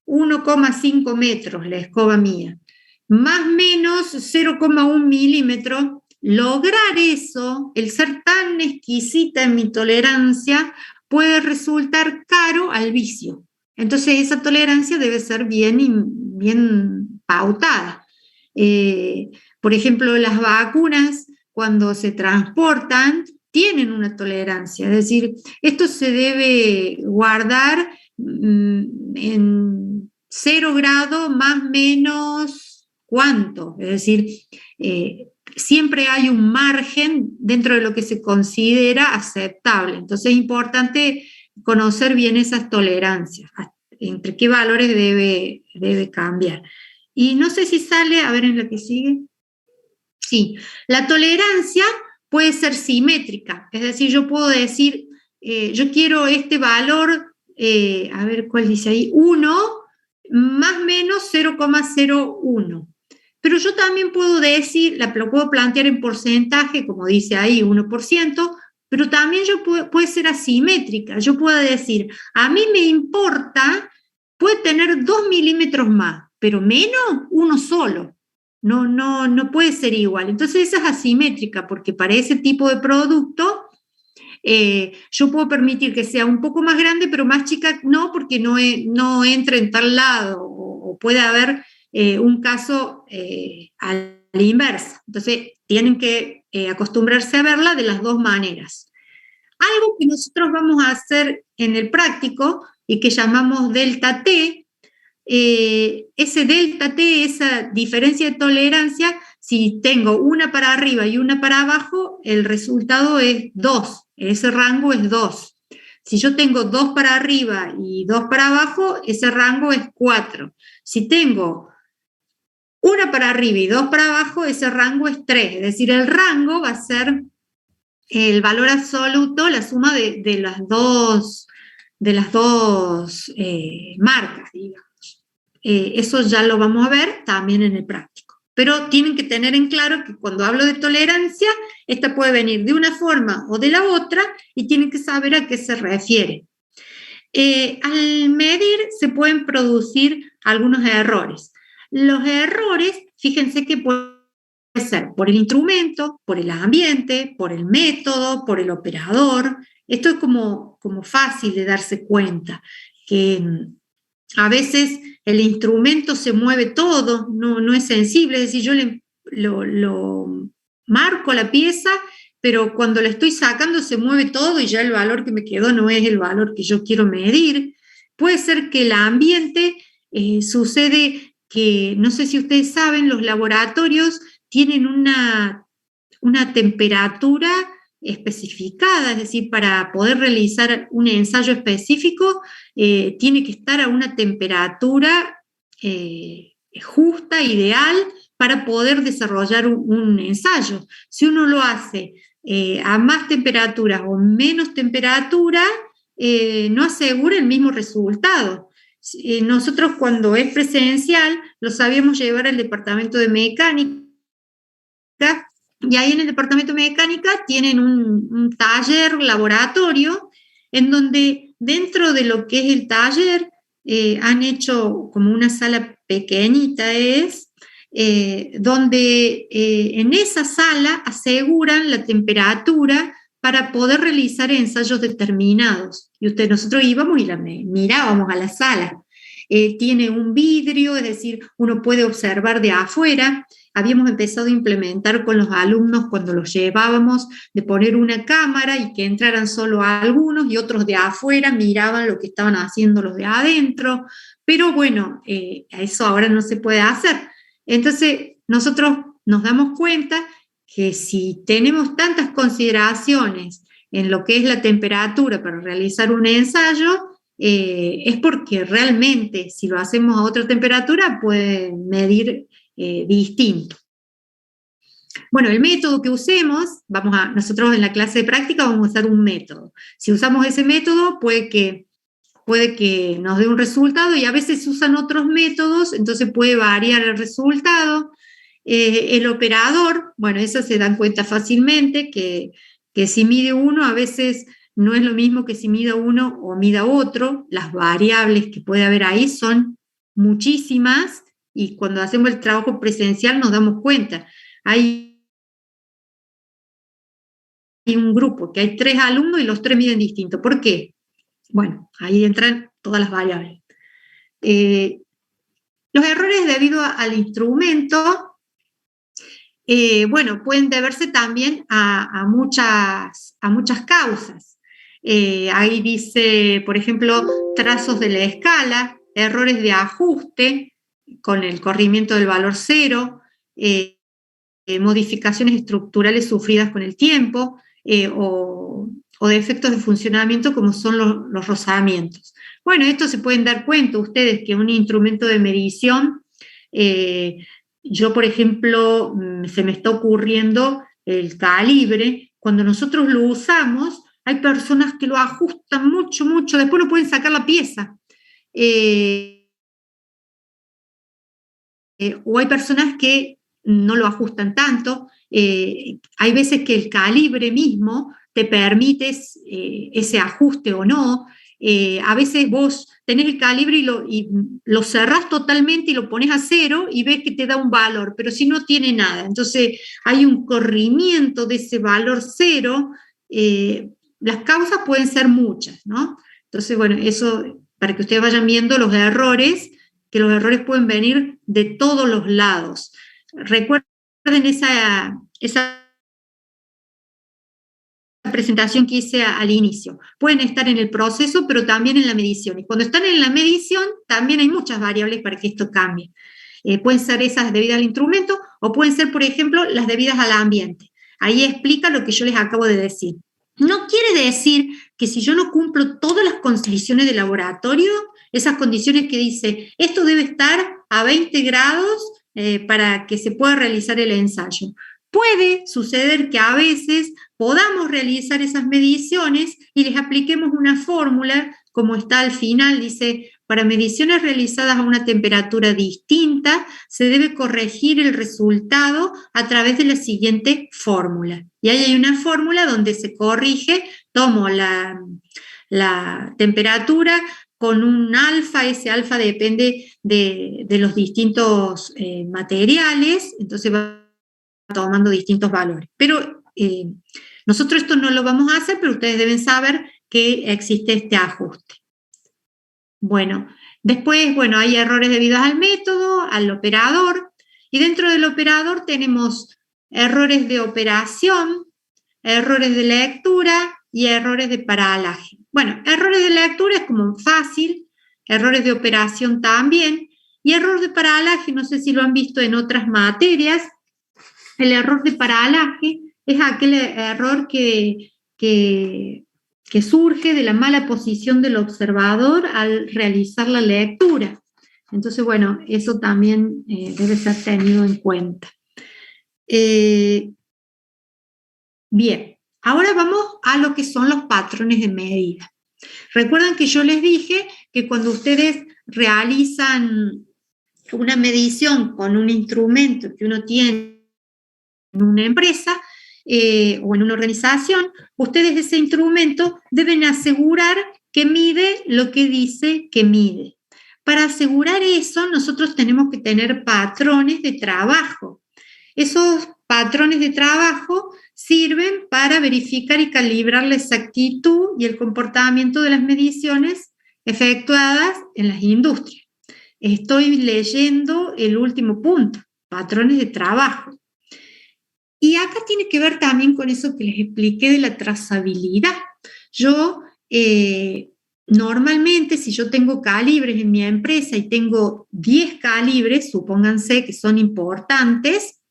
1,5 metros la escoba mía, más menos 0,1 milímetro, lograr eso, el ser tan exquisita en mi tolerancia, puede resultar caro al vicio. Entonces esa tolerancia debe ser bien pautada. Por ejemplo, las vacunas, cuando se transportan, tienen una tolerancia, es decir, esto se debe guardar en 0 grado más menos cuánto, es decir, siempre hay un margen dentro de lo que se considera aceptable. Entonces es importante conocer bien esas tolerancias, entre qué valores debe cambiar. Y no sé si sale, a ver en la que sigue. Sí, la tolerancia puede ser simétrica, es decir, yo puedo decir, yo quiero este valor, a ver cuál dice ahí, 1 más menos 0,01. Pero yo también puedo decir, lo puedo plantear en porcentaje, como dice ahí, 1%, pero también puede ser asimétrica. Yo puedo decir, a mí me importa, puede tener 2 milímetros más, pero menos uno solo. No puede ser igual. Entonces esa es asimétrica, porque para ese tipo de producto yo puedo permitir que sea un poco más grande, pero más chica no, porque no entra en tal lado, o puede haber un caso a la inversa. Entonces tienen que acostumbrarse a verla de las dos maneras. Algo que nosotros vamos a hacer en el práctico y que llamamos delta T, ese delta T, esa diferencia de tolerancia, si tengo una para arriba y una para abajo, el resultado es 2, ese rango es 2. Si yo tengo 2 para arriba y 2 para abajo, ese rango es 4. Si tengo una para arriba y 2 para abajo, ese rango es 3. Es decir, el rango va a ser el valor absoluto, la suma de las dos marcas, digamos. Eso ya lo vamos a ver también en el práctico. Pero tienen que tener en claro que cuando hablo de tolerancia, esta puede venir de una forma o de la otra y tienen que saber a qué se refiere. Al medir se pueden producir algunos errores. Los errores, fíjense que pueden ser por el instrumento, por el ambiente, por el método, por el operador. Esto es como fácil de darse cuenta, que a veces el instrumento se mueve todo, no es sensible, es decir, yo lo marco la pieza, pero cuando la estoy sacando se mueve todo y ya el valor que me quedó no es el valor que yo quiero medir. Puede ser que el ambiente sucede que, no sé si ustedes saben, los laboratorios tienen una temperatura especificada, es decir, para poder realizar un ensayo específico tiene que estar a una temperatura justa, ideal, para poder desarrollar un ensayo. Si uno lo hace a más temperatura o menos temperatura, no asegura el mismo resultado. Nosotros cuando es presencial lo sabíamos llevar al departamento de mecánica, y ahí en el departamento de mecánica tienen un taller, laboratorio, en donde dentro de lo que es el taller han hecho como una sala pequeñita, donde en esa sala aseguran la temperatura para poder realizar ensayos determinados. Y nosotros íbamos y mirábamos a la sala. Tiene un vidrio, es decir, uno puede observar de afuera. Habíamos empezado a implementar con los alumnos cuando los llevábamos de poner una cámara y que entraran solo algunos y otros de afuera miraban lo que estaban haciendo los de adentro, pero bueno, eso ahora no se puede hacer. Entonces nosotros nos damos cuenta que si tenemos tantas consideraciones en lo que es la temperatura para realizar un ensayo, es porque realmente si lo hacemos a otra temperatura puede medir distinto. Bueno, el método que usemos, nosotros en la clase de práctica vamos a usar un método. Si usamos ese método puede que nos dé un resultado y a veces usan otros métodos, entonces puede variar el resultado. El operador, bueno, eso se dan cuenta fácilmente, que si mide uno a veces no es lo mismo que si mida uno o mida otro. Las variables que puede haber ahí son muchísimas y cuando hacemos el trabajo presencial nos damos cuenta. Hay un grupo que hay 3 alumnos y los 3 miden distinto. ¿Por qué? Bueno, ahí entran todas las variables. Los errores debido al instrumento, bueno, pueden deberse también a muchas causas. Ahí dice, por ejemplo, trazos de la escala, errores de ajuste con el corrimiento del valor 0, modificaciones estructurales sufridas con el tiempo, o o defectos de funcionamiento como son los rozamientos. Bueno, esto se pueden dar cuenta ustedes que un instrumento de medición, yo por ejemplo, se me está ocurriendo el calibre, cuando nosotros lo usamos, hay personas que lo ajustan mucho, mucho, después no pueden sacar la pieza. O hay personas que no lo ajustan tanto. Hay veces que el calibre mismo te permite ese ajuste o no. A veces vos tenés el calibre y lo cerrás totalmente y lo pones a 0 y ves que te da un valor, pero si no tiene nada. Entonces hay un corrimiento de ese valor 0. Las causas pueden ser muchas, ¿no? Entonces, bueno, eso para que ustedes vayan viendo los errores, que los errores pueden venir de todos los lados. Recuerden esa presentación que hice al inicio. Pueden estar en el proceso, pero también en la medición. Y cuando están en la medición, también hay muchas variables para que esto cambie. Pueden ser esas debidas al instrumento o pueden ser, por ejemplo, las debidas al ambiente. Ahí explica lo que yo les acabo de decir. No quiere decir que si yo no cumplo todas las condiciones de laboratorio, esas condiciones que dice, esto debe estar a 20 grados para que se pueda realizar el ensayo. Puede suceder que a veces podamos realizar esas mediciones y les apliquemos una fórmula, como está al final, dice, para mediciones realizadas a una temperatura distinta, se debe corregir el resultado a través de la siguiente fórmula. Y ahí hay una fórmula donde se corrige, tomo la temperatura con un alfa, ese alfa depende de los distintos materiales, entonces va tomando distintos valores. Pero nosotros esto no lo vamos a hacer, pero ustedes deben saber que existe este ajuste. Bueno, después, bueno, hay errores debidos al método, al operador, y dentro del operador tenemos errores de operación, errores de lectura y errores de paralaje. Bueno, errores de lectura es como fácil, errores de operación también, y error de paralaje, no sé si lo han visto en otras materias. El error de paralaje es aquel error que surge de la mala posición del observador al realizar la lectura. Entonces, bueno, eso también debe ser tenido en cuenta. Bien, ahora vamos a lo que son los patrones de medida. Recuerdan que yo les dije que cuando ustedes realizan una medición con un instrumento que uno tiene en una empresa o en una organización, ustedes ese instrumento deben asegurar que mide lo que dice que mide. Para asegurar eso, nosotros tenemos que tener patrones de trabajo. Esos patrones de trabajo sirven para verificar y calibrar la exactitud y el comportamiento de las mediciones efectuadas en las industrias. Estoy leyendo el último punto, patrones de trabajo. Y acá tiene que ver también con eso que les expliqué de la trazabilidad. Yo, normalmente, si yo tengo calibres en mi empresa y tengo 10 calibres, supónganse que son importantes,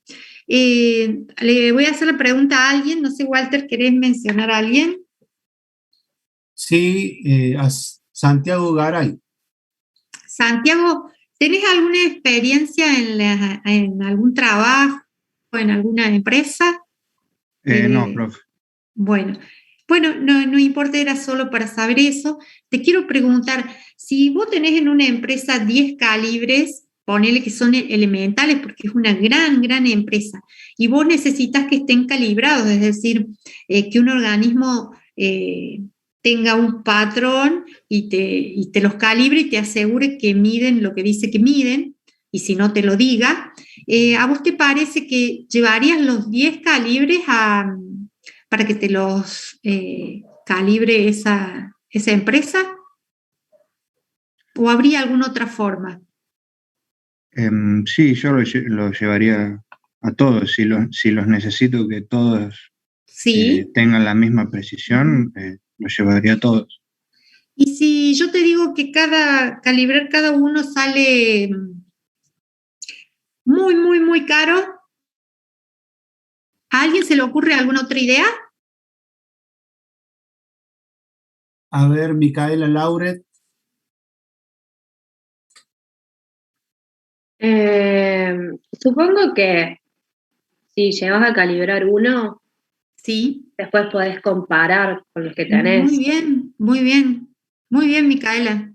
le voy a hacer la pregunta a alguien, no sé, Walter, ¿querés mencionar a alguien? Sí, a Santiago Garay. Santiago, ¿tenés alguna experiencia en algún trabajo, en alguna empresa? No, profe. Bueno, no importa, era solo para saber eso. Te quiero preguntar, si vos tenés en una empresa 10 calibres, ponele que son elementales porque es una gran empresa, y vos necesitas que estén calibrados, es decir, que un organismo tenga un patrón y te los calibre y te asegure que miden lo que dice que miden, y si no te lo diga, ¿a vos te parece que llevarías los 10 calibres para que te los calibre esa empresa? ¿O habría alguna otra forma? Sí, yo lo llevaría a todos. Si los necesito que todos ¿Sí? tengan la misma precisión, los llevaría a todos. Y si yo te digo que calibrar cada uno sale muy caro, ¿a alguien se le ocurre alguna otra idea? A ver, Micaela Lauret. Supongo que si llegas a calibrar uno, Sí. después podés comparar con los que Muy tenés. bien, muy bien. Muy bien, Micaela.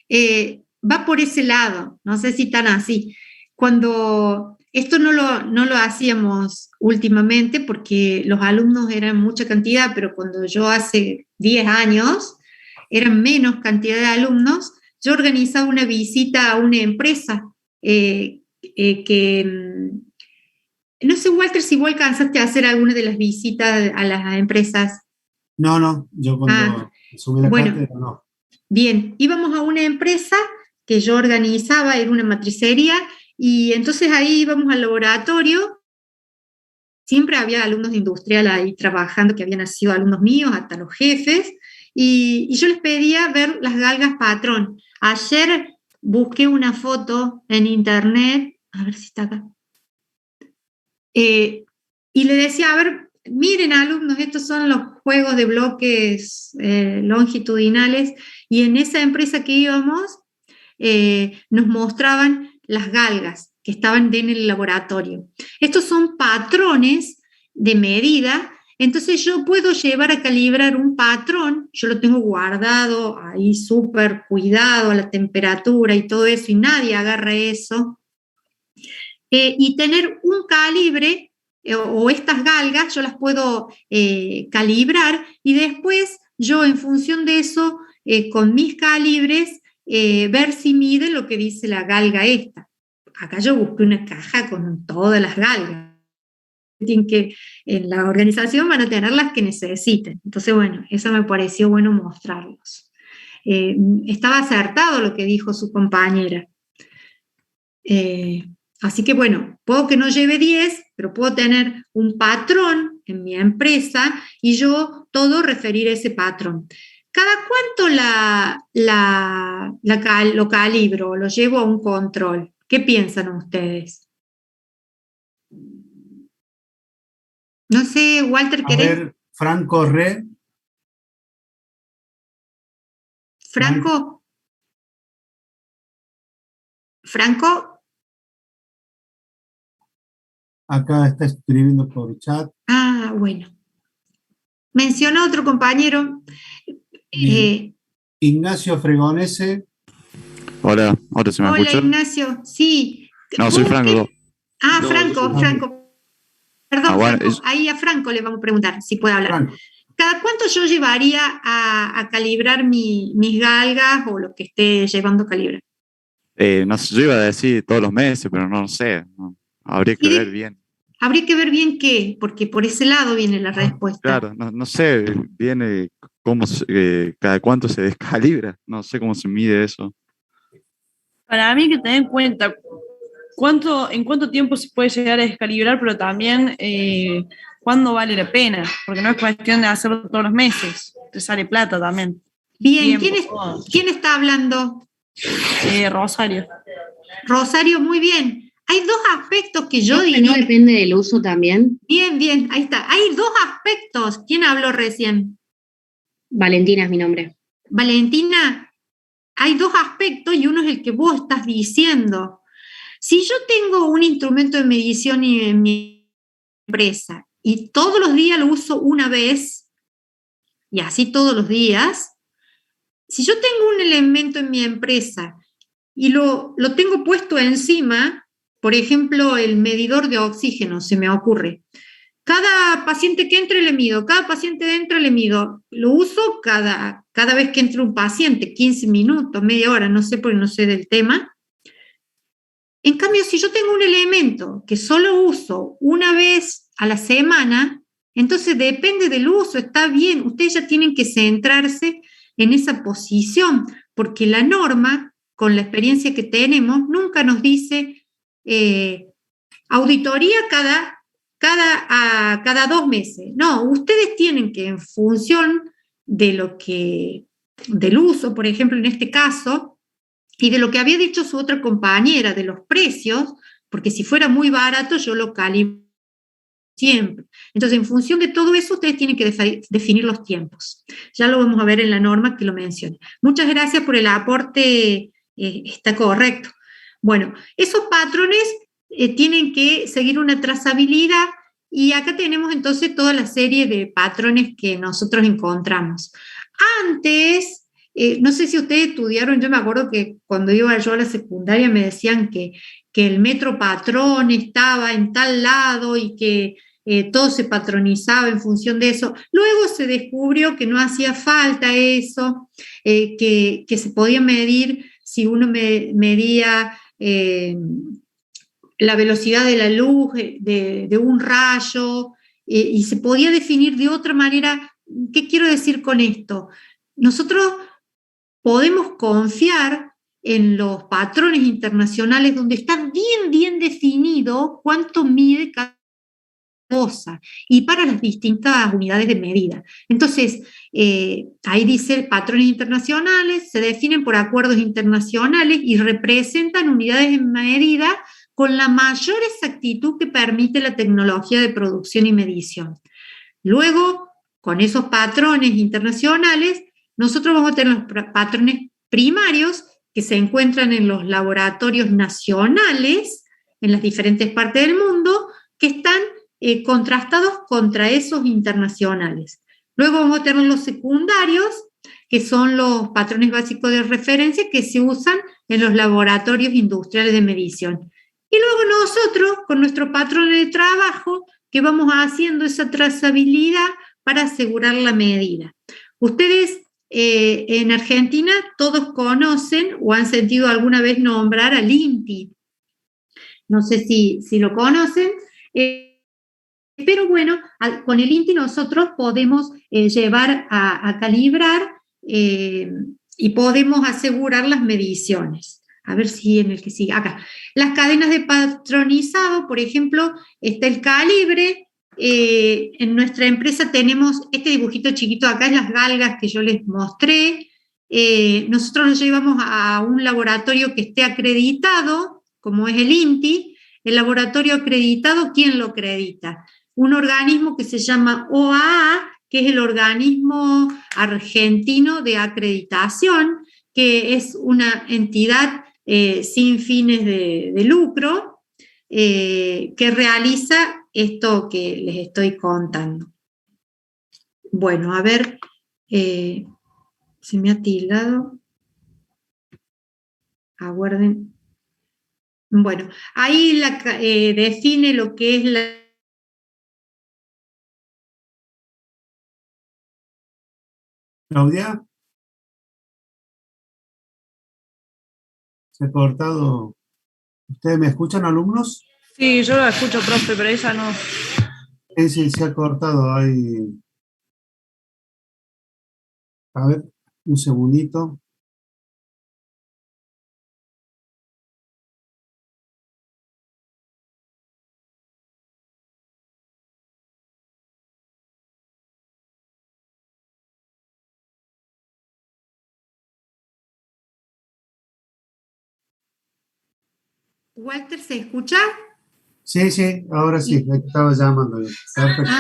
Va por ese lado, no sé si tan así. Cuando esto no lo hacíamos últimamente porque los alumnos eran mucha cantidad, pero cuando yo hace 10 años eran menos cantidad de alumnos, yo organizaba una visita a una empresa no sé, Walter, si vos alcanzaste a hacer alguna de las visitas a las empresas. No, yo cuando subí la cátedra, no. Bien, íbamos a una empresa que yo organizaba, era una matricería, y entonces ahí íbamos al laboratorio. Siempre había alumnos de industrial ahí trabajando, que habían sido alumnos míos, hasta los jefes, y yo les pedía ver las galgas patrón. Ayer busqué una foto en internet, a ver si está acá, y le decía, a ver, miren alumnos, estos son los juegos de bloques longitudinales, y en esa empresa que íbamos nos mostraban las galgas que estaban en el laboratorio. Estos son patrones de medida, entonces yo puedo llevar a calibrar un patrón, yo lo tengo guardado ahí súper cuidado a la temperatura y todo eso, y nadie agarra eso, y tener un calibre o estas galgas, yo las puedo calibrar, y después yo en función de eso, con mis calibres, ver si mide lo que dice la galga esta. Acá yo busqué una caja con todas las galgas. Que en la organización van a tener las que necesiten. Entonces, bueno, eso me pareció bueno mostrarlos. Estaba acertado lo que dijo su compañera. Así que bueno, puedo que no lleve 10, pero puedo tener un patrón en mi empresa y yo todo referir a ese patrón. ¿Cada cuánto lo calibro, lo llevo a un control? ¿Qué piensan ustedes? No sé, Walter, ¿querés? A ver, Franco Re. ¿Franco? ¿Franco? Acá está escribiendo por chat. Ah, bueno. Menciona otro compañero. Ignacio Fregonese. Hola, ahora se me escucha. Hola, Ignacio. Sí. No, soy Franco. No, Franco. Perdón, bueno, Franco. Ahí a Franco le vamos a preguntar si puede hablar. Franco. ¿Cada cuánto yo llevaría a calibrar mis galgas o lo que esté llevando a calibrar? No sé, yo iba a decir todos los meses, pero no sé. Habría que ver bien. Habría que ver bien qué, porque por ese lado viene la respuesta. Claro, no sé, viene cómo cada cuánto se descalibra. No sé cómo se mide eso. Para mí hay que tener en cuenta en cuánto tiempo se puede llegar a descalibrar, pero también cuándo vale la pena, porque no es cuestión de hacerlo todos los meses, te sale plata también. Bien, ¿quién está hablando? Rosario. Rosario, muy bien. Hay dos aspectos que yo diría. ¿No depende del uso también? Bien, ahí está. Hay dos aspectos. ¿Quién habló recién? Valentina es mi nombre. Valentina, hay dos aspectos y uno es el que vos estás diciendo. Si yo tengo un instrumento de medición en mi empresa y todos los días lo uso una vez, y así todos los días, si yo tengo un elemento en mi empresa y lo tengo puesto encima, por ejemplo, el medidor de oxígeno, se me ocurre. Cada paciente que entre le mido, cada paciente que entra le mido. Lo uso cada vez que entra un paciente, 15 minutos, media hora, no sé porque no sé del tema. En cambio, si yo tengo un elemento que solo uso una vez a la semana, entonces depende del uso, está bien, ustedes ya tienen que centrarse en esa posición, porque la norma, con la experiencia que tenemos, nunca nos dice auditoría cada 2 meses. No, ustedes tienen que, en función del uso, por ejemplo, en este caso, y de lo que había dicho su otra compañera, de los precios, porque si fuera muy barato, yo lo calibro siempre. Entonces, en función de todo eso, ustedes tienen que definir los tiempos. Ya lo vamos a ver en la norma que lo menciona. Muchas gracias por el aporte, está correcto. Bueno, esos patrones tienen que seguir una trazabilidad y acá tenemos entonces toda la serie de patrones que nosotros encontramos. Antes, no sé si ustedes estudiaron, yo me acuerdo que cuando iba yo a la secundaria me decían que el metro patrón estaba en tal lado y que todo se patronizaba en función de eso. Luego se descubrió que no hacía falta eso, que se podía medir si uno medía la velocidad de la luz de un rayo, y se podía definir de otra manera. ¿Qué quiero decir con esto? Nosotros podemos confiar en los patrones internacionales donde está bien definido cuánto mide cada cosa y para las distintas unidades de medida. Entonces, ahí dice patrones internacionales, se definen por acuerdos internacionales y representan unidades de medida con la mayor exactitud que permite la tecnología de producción y medición. Luego, con esos patrones internacionales, nosotros vamos a tener los patrones primarios que se encuentran en los laboratorios nacionales en las diferentes partes del mundo, que están contrastados contra esos internacionales. Luego vamos a tener los secundarios, que son los patrones básicos de referencia que se usan en los laboratorios industriales de medición. Y luego nosotros, con nuestro patrón de trabajo, que vamos haciendo esa trazabilidad para asegurar la medida. Ustedes en Argentina todos conocen o han sentido alguna vez nombrar al INTI. No sé si lo conocen, pero bueno, con el INTI nosotros podemos llevar a calibrar y podemos asegurar las mediciones. A ver si en el que sigue, acá. Las cadenas de patronizado, por ejemplo, está el calibre. En nuestra empresa tenemos este dibujito chiquito acá, es las galgas que yo les mostré. Nosotros lo llevamos a un laboratorio que esté acreditado, como es el INTI. El laboratorio acreditado, ¿quién lo acredita? Un organismo que se llama OAA, que es el organismo argentino de acreditación, que es una entidad sin fines de lucro, que realiza esto que les estoy contando. Bueno, a ver, se me ha tildado. Aguarden. Bueno, ahí define lo que es la... Claudia. Se ha cortado. ¿Ustedes me escuchan, alumnos? Sí, yo la escucho, profe, pero ella no. Sí, se ha cortado ahí. A ver, un segundito. Walter, ¿se escucha? Sí, ahora sí, me estaba llamando. Perfecto.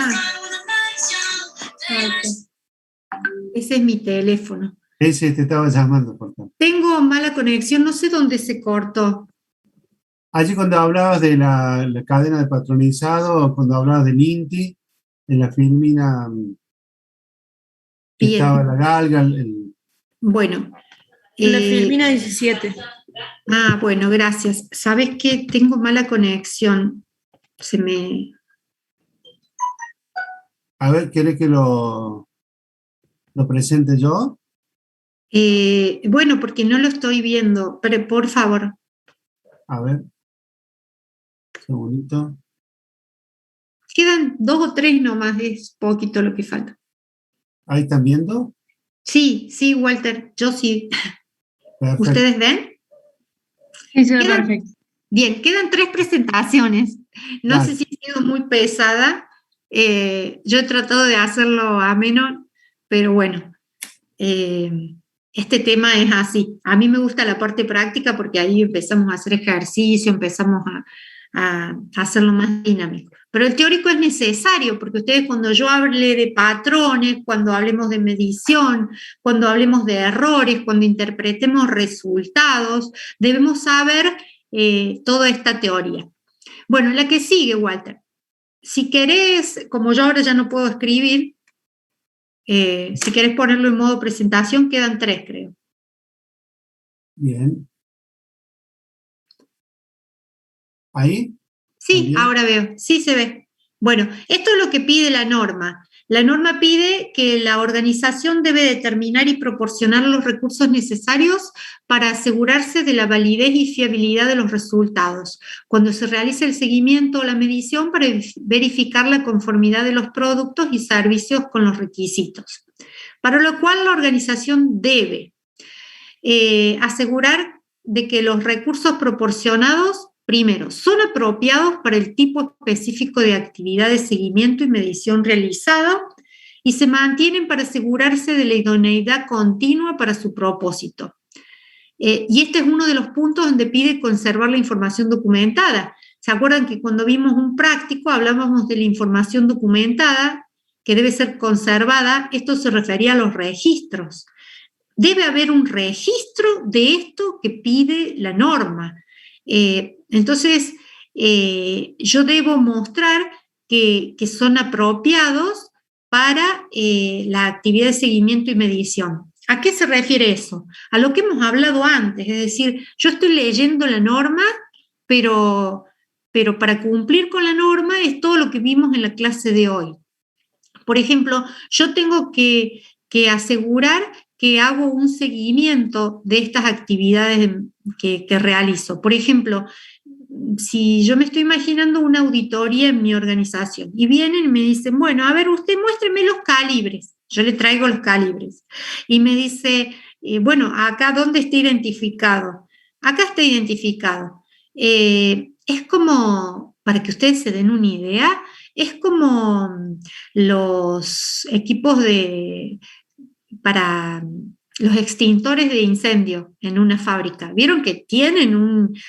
Ese es mi teléfono. Ese te estaba llamando, por favor. Tengo mala conexión, no sé dónde se cortó. Allí cuando hablabas de la cadena de patronizado, cuando hablabas del INTI, en la filmina estaba la galga. Bueno. La filmina 17. Ah, bueno, gracias. ¿Sabes qué? Tengo mala conexión. A ver, ¿quieres que lo presente yo? Bueno, porque no lo estoy viendo, pero por favor. A ver. Un segundito. Quedan 2 o 3 nomás, es poquito lo que falta. ¿Ahí están viendo? Sí, Walter, yo sí. Perfecto. ¿Ustedes ven? Sí, se ve perfecto. Bien, quedan 3 presentaciones. No sé si he sido muy pesada. Yo he tratado de hacerlo ameno, pero bueno, este tema es así. A mí me gusta la parte práctica porque ahí empezamos a hacer ejercicio, empezamos a hacerlo más dinámico. Pero el teórico es necesario, porque ustedes cuando yo hable de patrones, cuando hablemos de medición, cuando hablemos de errores, cuando interpretemos resultados, debemos saber toda esta teoría. Bueno, la que sigue, Walter. Si querés, como yo ahora ya no puedo escribir, si querés ponerlo en modo presentación, quedan 3, creo. Bien. ¿Ahí? Sí, ¿También? ahora veo, sí se ve. Bueno, esto es lo que pide la norma. La norma pide que la organización debe determinar y proporcionar los recursos necesarios para asegurarse de la validez y fiabilidad de los resultados, cuando se realice el seguimiento o la medición para verificar la conformidad de los productos y servicios con los requisitos. Para lo cual la organización debe asegurar de que los recursos proporcionados, primero, son apropiados para el tipo específico de actividad de seguimiento y medición realizado y se mantienen para asegurarse de la idoneidad continua para su propósito. Y este es uno de los puntos donde pide conservar la información documentada. ¿Se acuerdan que cuando vimos un práctico hablábamos de la información documentada que debe ser conservada? Esto se refería a los registros. Debe haber un registro de esto que pide la norma. Entonces, yo debo mostrar que son apropiados para la actividad de seguimiento y medición. ¿A qué se refiere eso? A lo que hemos hablado antes, es decir, yo estoy leyendo la norma, pero para cumplir con la norma es todo lo que vimos en la clase de hoy. Por ejemplo, yo tengo que asegurar que hago un seguimiento de estas actividades que realizo. Por ejemplo, si yo me estoy imaginando una auditoría en mi organización y vienen y me dicen, bueno, a ver, usted muéstreme los calibres. Yo le traigo los calibres. Y me dice, bueno, acá, ¿dónde está identificado? Acá está identificado. Es como, para que ustedes se den una idea, es como los equipos para los extintores de incendio en una fábrica. ¿Vieron que tienen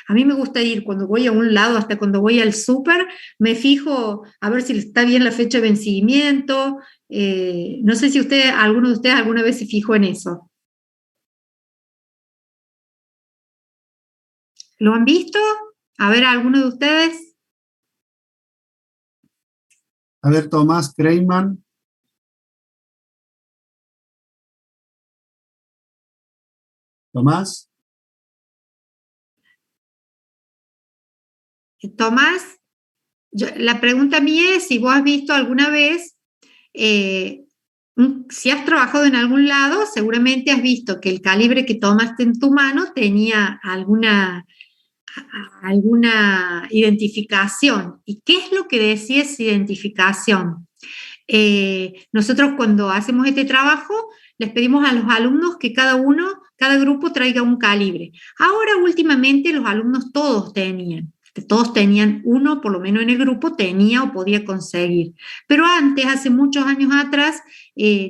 a mí me gusta ir cuando voy a un lado, hasta cuando voy al súper, me fijo a ver si está bien la fecha de vencimiento? No sé si alguno de ustedes alguna vez se fijó en eso. ¿Lo han visto? A ver, ¿alguno de ustedes? A ver, Tomás Kreiman. Tomás. Tomás, la pregunta mía es si vos has visto alguna vez, si has trabajado en algún lado, seguramente has visto que el calibre que tomaste en tu mano tenía alguna identificación. ¿Y qué es lo que decía esa identificación? Nosotros cuando hacemos este trabajo les pedimos a los alumnos que cada grupo traiga un calibre. Ahora últimamente los alumnos todos tenían uno, por lo menos en el grupo tenía o podía conseguir. Pero antes, hace muchos años atrás,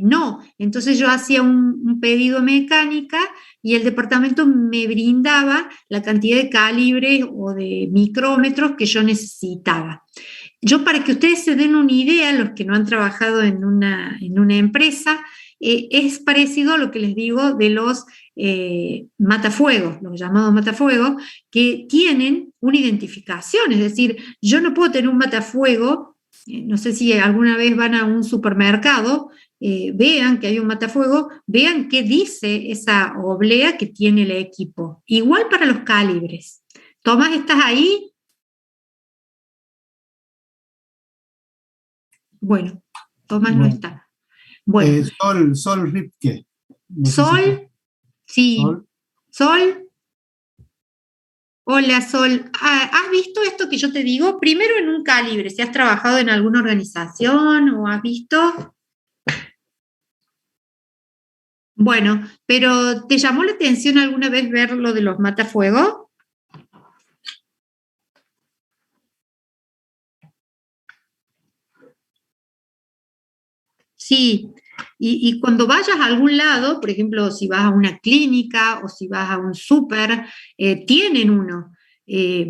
no. Entonces yo hacía un pedido a mecánica y el departamento me brindaba la cantidad de calibres o de micrómetros que yo necesitaba. Yo, para que ustedes se den una idea, los que no han trabajado en una empresa, es parecido a lo que les digo de los matafuegos, los llamados matafuegos, que tienen una identificación. Es decir, yo no puedo tener un matafuego, no sé si alguna vez van a un supermercado, vean que hay un matafuego, vean qué dice esa oblea que tiene el equipo. Igual para los calibres. Tomás, ¿estás ahí? Bueno, Tomás no está. Bueno. Sol Ripke. No Sol, sí. Sol. Hola, Sol. ¿Has visto esto que yo te digo? Primero en un calibre, si has trabajado en alguna organización o has visto. Bueno, pero ¿te llamó la atención alguna vez ver lo de los matafuegos? Sí, y cuando vayas a algún lado, por ejemplo, si vas a una clínica o si vas a un súper, tienen uno.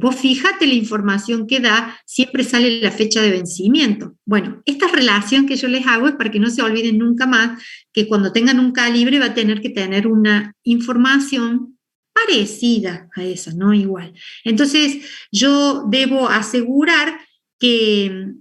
vos fíjate la información que da, siempre sale la fecha de vencimiento. Bueno, esta relación que yo les hago es para que no se olviden nunca más que cuando tengan un calibre va a tener que tener una información parecida a esa, no igual. Entonces, yo debo asegurar que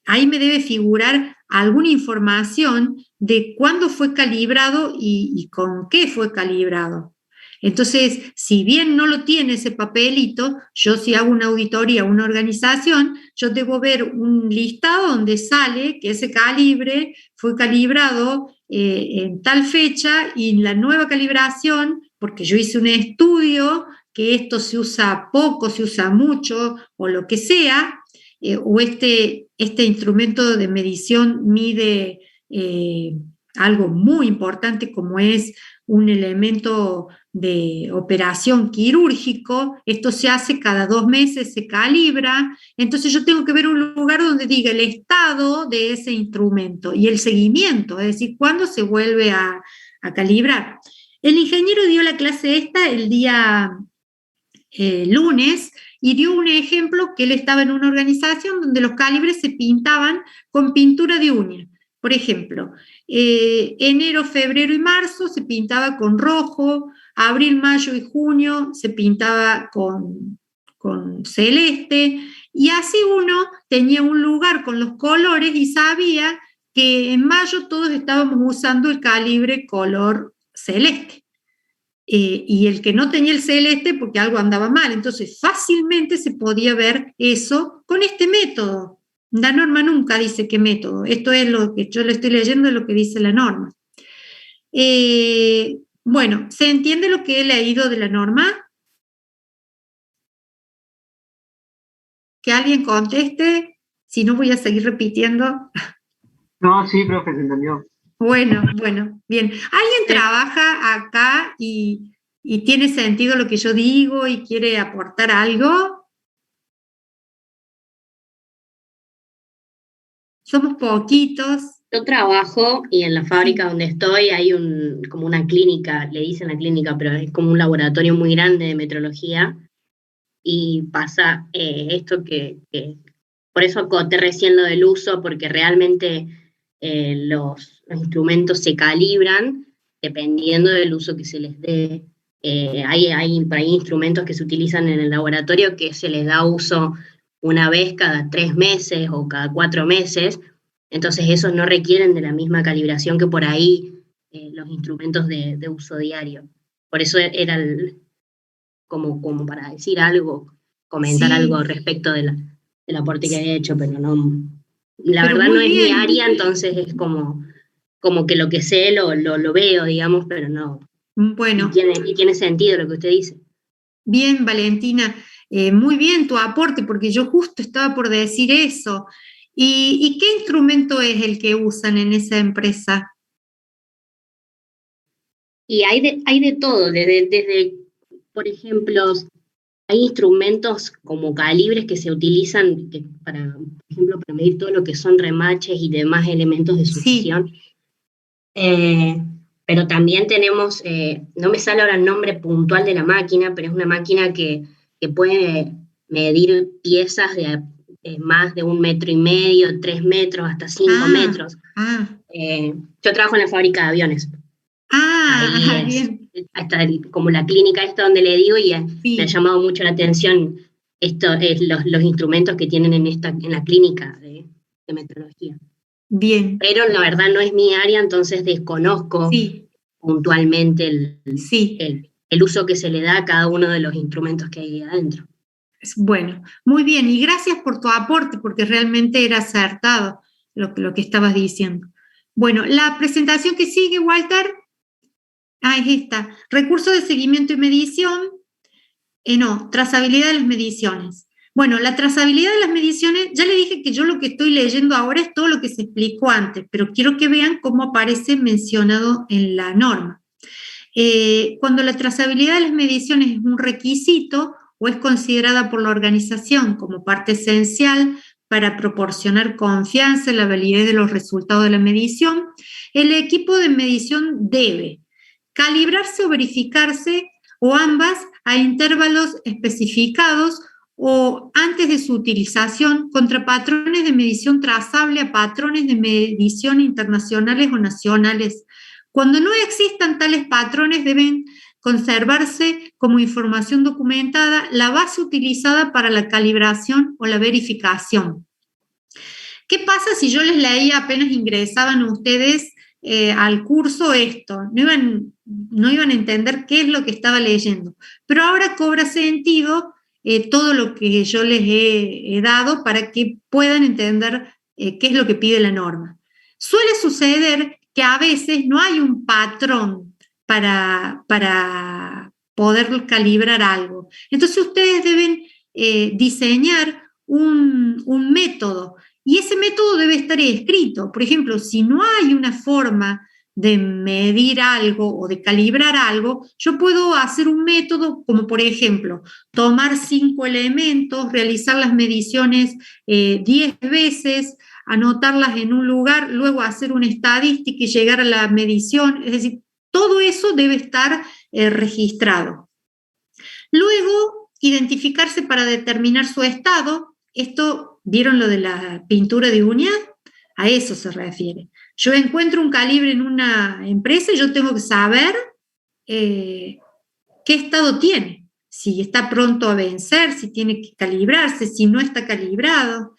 ahí me debe figurar alguna información de cuándo fue calibrado y con qué fue calibrado. Entonces, si bien no lo tiene ese papelito, yo si hago una auditoría a una organización, yo debo ver un listado donde sale que ese calibre fue calibrado en tal fecha y la nueva calibración, porque yo hice un estudio que esto se usa poco, se usa mucho o lo que sea, o este instrumento de medición mide algo muy importante como es un elemento de operación quirúrgico, esto se hace cada 2 meses, se calibra, entonces yo tengo que ver un lugar donde diga el estado de ese instrumento y el seguimiento, es decir, cuándo se vuelve a calibrar. El ingeniero dio la clase esta el día lunes y dio un ejemplo que él estaba en una organización donde los calibres se pintaban con pintura de uña. Por ejemplo, enero, febrero y marzo se pintaba con rojo, abril, mayo y junio se pintaba con celeste, y así uno tenía un lugar con los colores y sabía que en mayo todos estábamos usando el calibre color celeste. Y el que no tenía el celeste porque algo andaba mal, entonces fácilmente se podía ver eso con este método. La norma nunca dice qué método, esto es lo que yo le estoy leyendo, es lo que dice la norma. Bueno, ¿se entiende lo que he leído de la norma? Que alguien conteste, si no voy a seguir repitiendo. No, sí, profe, se entendió. Bueno, bien. ¿Alguien trabaja acá y tiene sentido lo que yo digo y quiere aportar algo? Somos poquitos. Yo trabajo y en la fábrica donde estoy hay como una clínica, le dicen la clínica, pero es como un laboratorio muy grande de metrología y pasa esto que por eso acoté recién lo del uso, porque realmente los instrumentos se calibran dependiendo del uso que se les dé. Hay instrumentos que se utilizan en el laboratorio que se les da uso una vez cada 3 meses o cada 4 meses, entonces esos no requieren de la misma calibración que por ahí los instrumentos de uso diario. Por eso era como para decir algo, comentar algo respecto del aporte que había hecho, pero no, la verdad no es mi área, entonces es como que lo que sé lo veo, digamos, pero no. Bueno. Y tiene sentido lo que usted dice. Bien, Valentina, muy bien tu aporte, porque yo justo estaba por decir eso. ¿Y qué instrumento es el que usan en esa empresa? Y hay de todo, desde, por ejemplo, hay instrumentos como calibres que se utilizan por ejemplo, para medir todo lo que son remaches y demás elementos de sucesión. Sí. Pero también tenemos, no me sale ahora el nombre puntual de la máquina, pero es una máquina que puede medir piezas de más de 1,5 metros, 3 metros, hasta 5 metros. Yo trabajo en la fábrica de aviones. Bien. Hasta como la clínica esta donde le digo, y me ha llamado mucho la atención los instrumentos que tienen en la clínica de metrología. Bien. Pero la verdad no es mi área, entonces desconozco puntualmente el uso que se le da a cada uno de los instrumentos que hay adentro. Bueno, muy bien, y gracias por tu aporte, porque realmente era acertado lo que estabas diciendo. Bueno, la presentación que sigue, Walter, ahí está, recursos de seguimiento y medición, trazabilidad de las mediciones. Bueno, la trazabilidad de las mediciones, ya le dije que yo lo que estoy leyendo ahora es todo lo que se explicó antes, pero quiero que vean cómo aparece mencionado en la norma. Cuando la trazabilidad de las mediciones es un requisito o es considerada por la organización como parte esencial para proporcionar confianza en la validez de los resultados de la medición, el equipo de medición debe calibrarse o verificarse o ambas a intervalos especificados o antes de su utilización contra patrones de medición trazable a patrones de medición internacionales o nacionales. Cuando no existan tales patrones, deben conservarse como información documentada la base utilizada para la calibración o la verificación. ¿Qué pasa si yo les leía apenas ingresaban ustedes al curso esto? No iban a entender qué es lo que estaba leyendo, pero ahora cobra sentido todo lo que yo les he dado para que puedan entender qué es lo que pide la norma. Suele suceder que a veces no hay un patrón para poder calibrar algo. Entonces ustedes deben diseñar un método, y ese método debe estar escrito. Por ejemplo, si no hay una forma de medir algo o de calibrar algo, yo puedo hacer un método como, por ejemplo, tomar 5 elementos, realizar las mediciones 10 veces, anotarlas en un lugar, luego hacer una estadística y llegar a la medición. Es decir, todo eso debe estar registrado. Luego, identificarse para determinar su estado. Esto, ¿vieron lo de la pintura de uñas? A eso se refiere. Yo encuentro un calibre en una empresa y yo tengo que saber qué estado tiene, si está pronto a vencer, si tiene que calibrarse, si no está calibrado.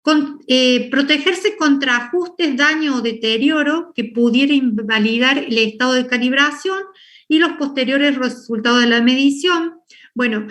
Protegerse contra ajustes, daño o deterioro que pudiera invalidar el estado de calibración y los posteriores resultados de la medición. Bueno,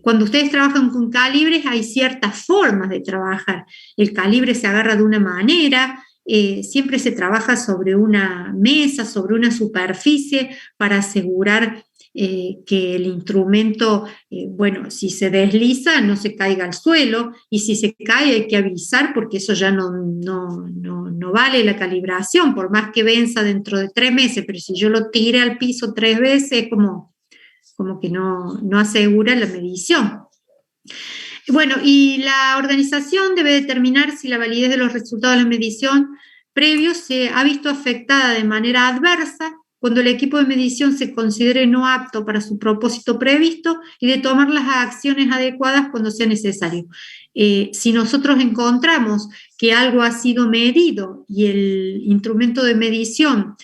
cuando ustedes trabajan con calibres hay ciertas formas de trabajar. El calibre se agarra de una manera, siempre se trabaja sobre una mesa, sobre una superficie para asegurar que el instrumento, bueno, si se desliza no se caiga al suelo, y si se cae hay que avisar porque eso ya no vale la calibración, por más que venza dentro de 3 meses, pero si yo lo tiré al piso 3 veces es como que no asegura la medición. Bueno, y la organización debe determinar si la validez de los resultados de la medición previos se ha visto afectada de manera adversa cuando el equipo de medición se considere no apto para su propósito previsto, y de tomar las acciones adecuadas cuando sea necesario. Si nosotros encontramos que algo ha sido medido y el instrumento de medición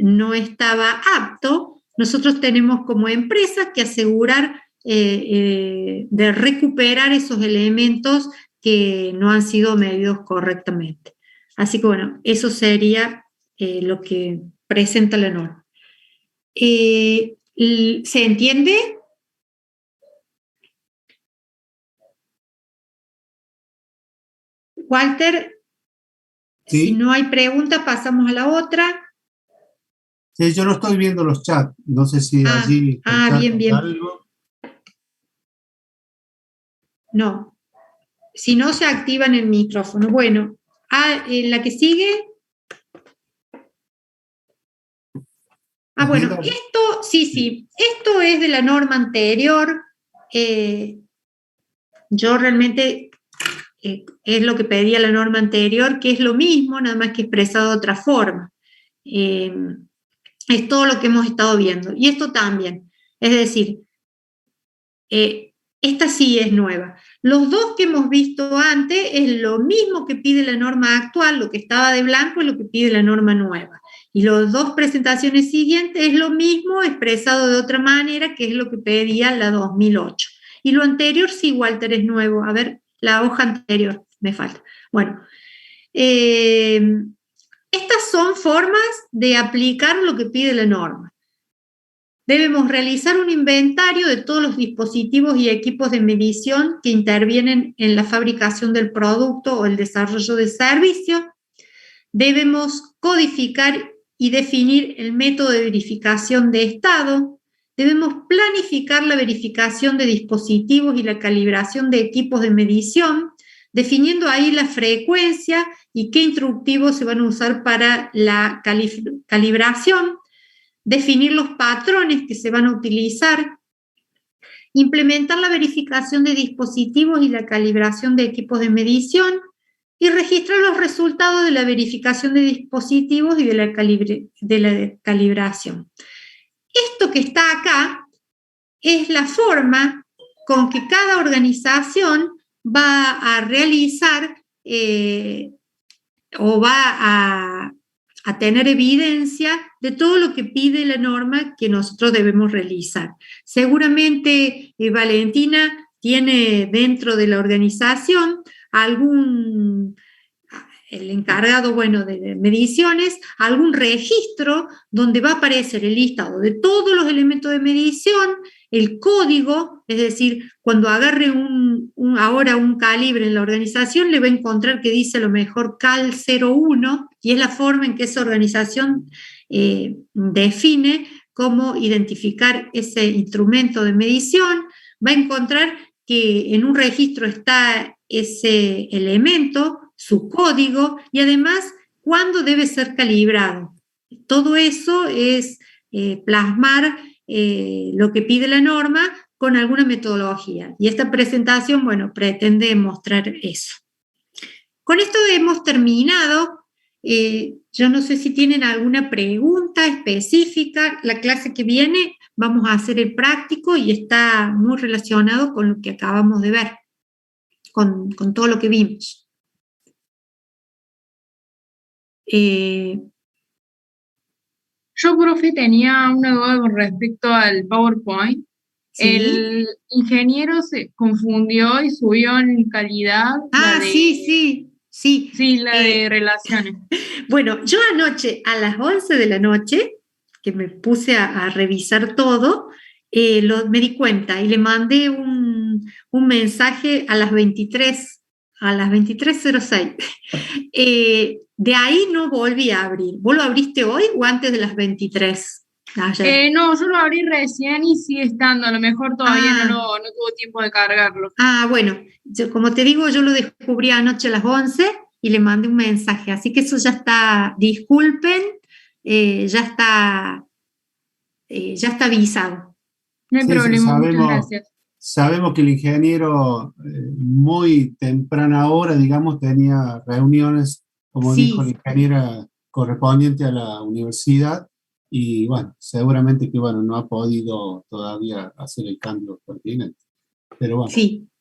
no estaba apto, nosotros tenemos como empresa que asegurar de recuperar esos elementos que no han sido medidos correctamente. Así que bueno, eso sería lo que presenta la norma. ¿Se entiende? Walter, sí. Si no hay pregunta, pasamos a la otra. Sí, yo no estoy viendo los chats, no sé si allí... bien. Algo. No, si no se activan el micrófono. Bueno, la que sigue... bueno, esto, sí, esto es de la norma anterior. Yo realmente es lo que pedía la norma anterior, que es lo mismo, nada más que expresado de otra forma. Es todo lo que hemos estado viendo. Y esto también. Es decir, esta sí es nueva. Los dos que hemos visto antes es lo mismo que pide la norma actual, lo que estaba de blanco es lo que pide la norma nueva. Y las 2 presentaciones siguientes es lo mismo expresado de otra manera, que es lo que pedía la 2008. Y lo anterior sí, Walter, es nuevo. A ver, la hoja anterior me falta. Bueno, estas son formas de aplicar lo que pide la norma. Debemos realizar un inventario de todos los dispositivos y equipos de medición que intervienen en la fabricación del producto o el desarrollo de servicio. Debemos codificar y definir el método de verificación de estado. Debemos planificar la verificación de dispositivos y la calibración de equipos de medición, definiendo ahí la frecuencia y qué instructivos se van a usar para la calibración, definir los patrones que se van a utilizar, implementar la verificación de dispositivos y la calibración de equipos de medición, y registrar los resultados de la verificación de dispositivos y de la calibración. Esto que está acá es la forma con que cada organización va a realizar o va a tener evidencia de todo lo que pide la norma que nosotros debemos realizar. Seguramente Valentina tiene dentro de la organización el encargado, de mediciones, algún registro donde va a aparecer el listado de todos los elementos de medición, el código, es decir, cuando agarre ahora un calibre en la organización, le va a encontrar que dice a lo mejor CAL 01, y es la forma en que esa organización define cómo identificar ese instrumento de medición. Va a encontrar que en un registro está ese elemento, su código, y además cuándo debe ser calibrado. Todo eso es plasmar lo que pide la norma con alguna metodología. Y esta presentación, pretende mostrar eso. Con esto hemos terminado. Yo no sé si tienen alguna pregunta específica. La clase que viene vamos a hacer el práctico y está muy relacionado con lo que acabamos de ver, con todo lo que vimos. Yo, profe, tenía una duda con respecto al PowerPoint. ¿Sí? El ingeniero se confundió y subió en calidad. Sí, la de relaciones. Bueno, yo anoche a las 11 de la noche, que me puse a revisar todo, me di cuenta y le mandé un mensaje a las 23:06. De ahí no volví a abrir. ¿Vos lo abriste hoy o antes de las 23? No, yo lo abrí recién y sigue estando. A lo mejor todavía no tuvo tiempo de cargarlo. Bueno, como te digo, yo lo descubrí anoche a las 11 y le mandé un mensaje. Así que eso ya está, disculpen, ya está avisado. No hay problema, muchas gracias. Sabemos que el ingeniero muy temprana hora, digamos, tenía reuniones, como dijo la ingeniera, correspondiente a la universidad, y seguramente que no ha podido todavía hacer el cambio pertinente. Pero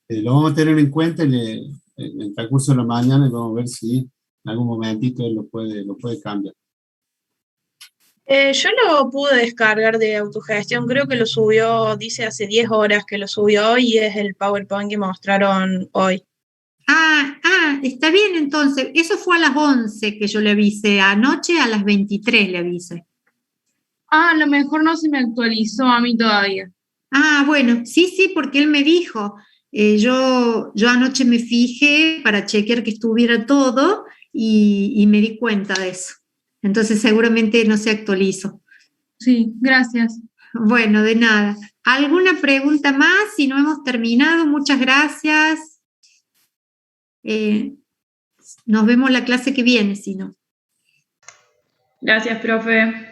lo vamos a tener en cuenta en el transcurso de la mañana y vamos a ver si en algún momentito él lo puede cambiar. Yo lo pude descargar de autogestión, creo que lo subió, dice hace 10 horas que lo subió y es el PowerPoint que mostraron hoy. Está bien entonces, eso fue a las 11 que yo le avisé, anoche a las 23 le avisé. A lo mejor no se me actualizó a mí todavía. Bueno, sí, porque él me dijo, yo anoche me fijé para chequear que estuviera todo y me di cuenta de eso. Entonces seguramente no se actualizó. Sí, gracias. Bueno, de nada. ¿Alguna pregunta más? Si no hemos terminado, muchas gracias. Nos vemos la clase que viene, si no. Gracias, profe.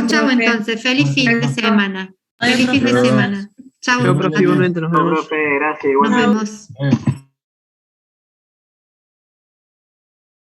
Chau, entonces. Feliz fin de semana. Feliz fin de semana. Chau. Profe, igualmente nos vemos. Nos vemos.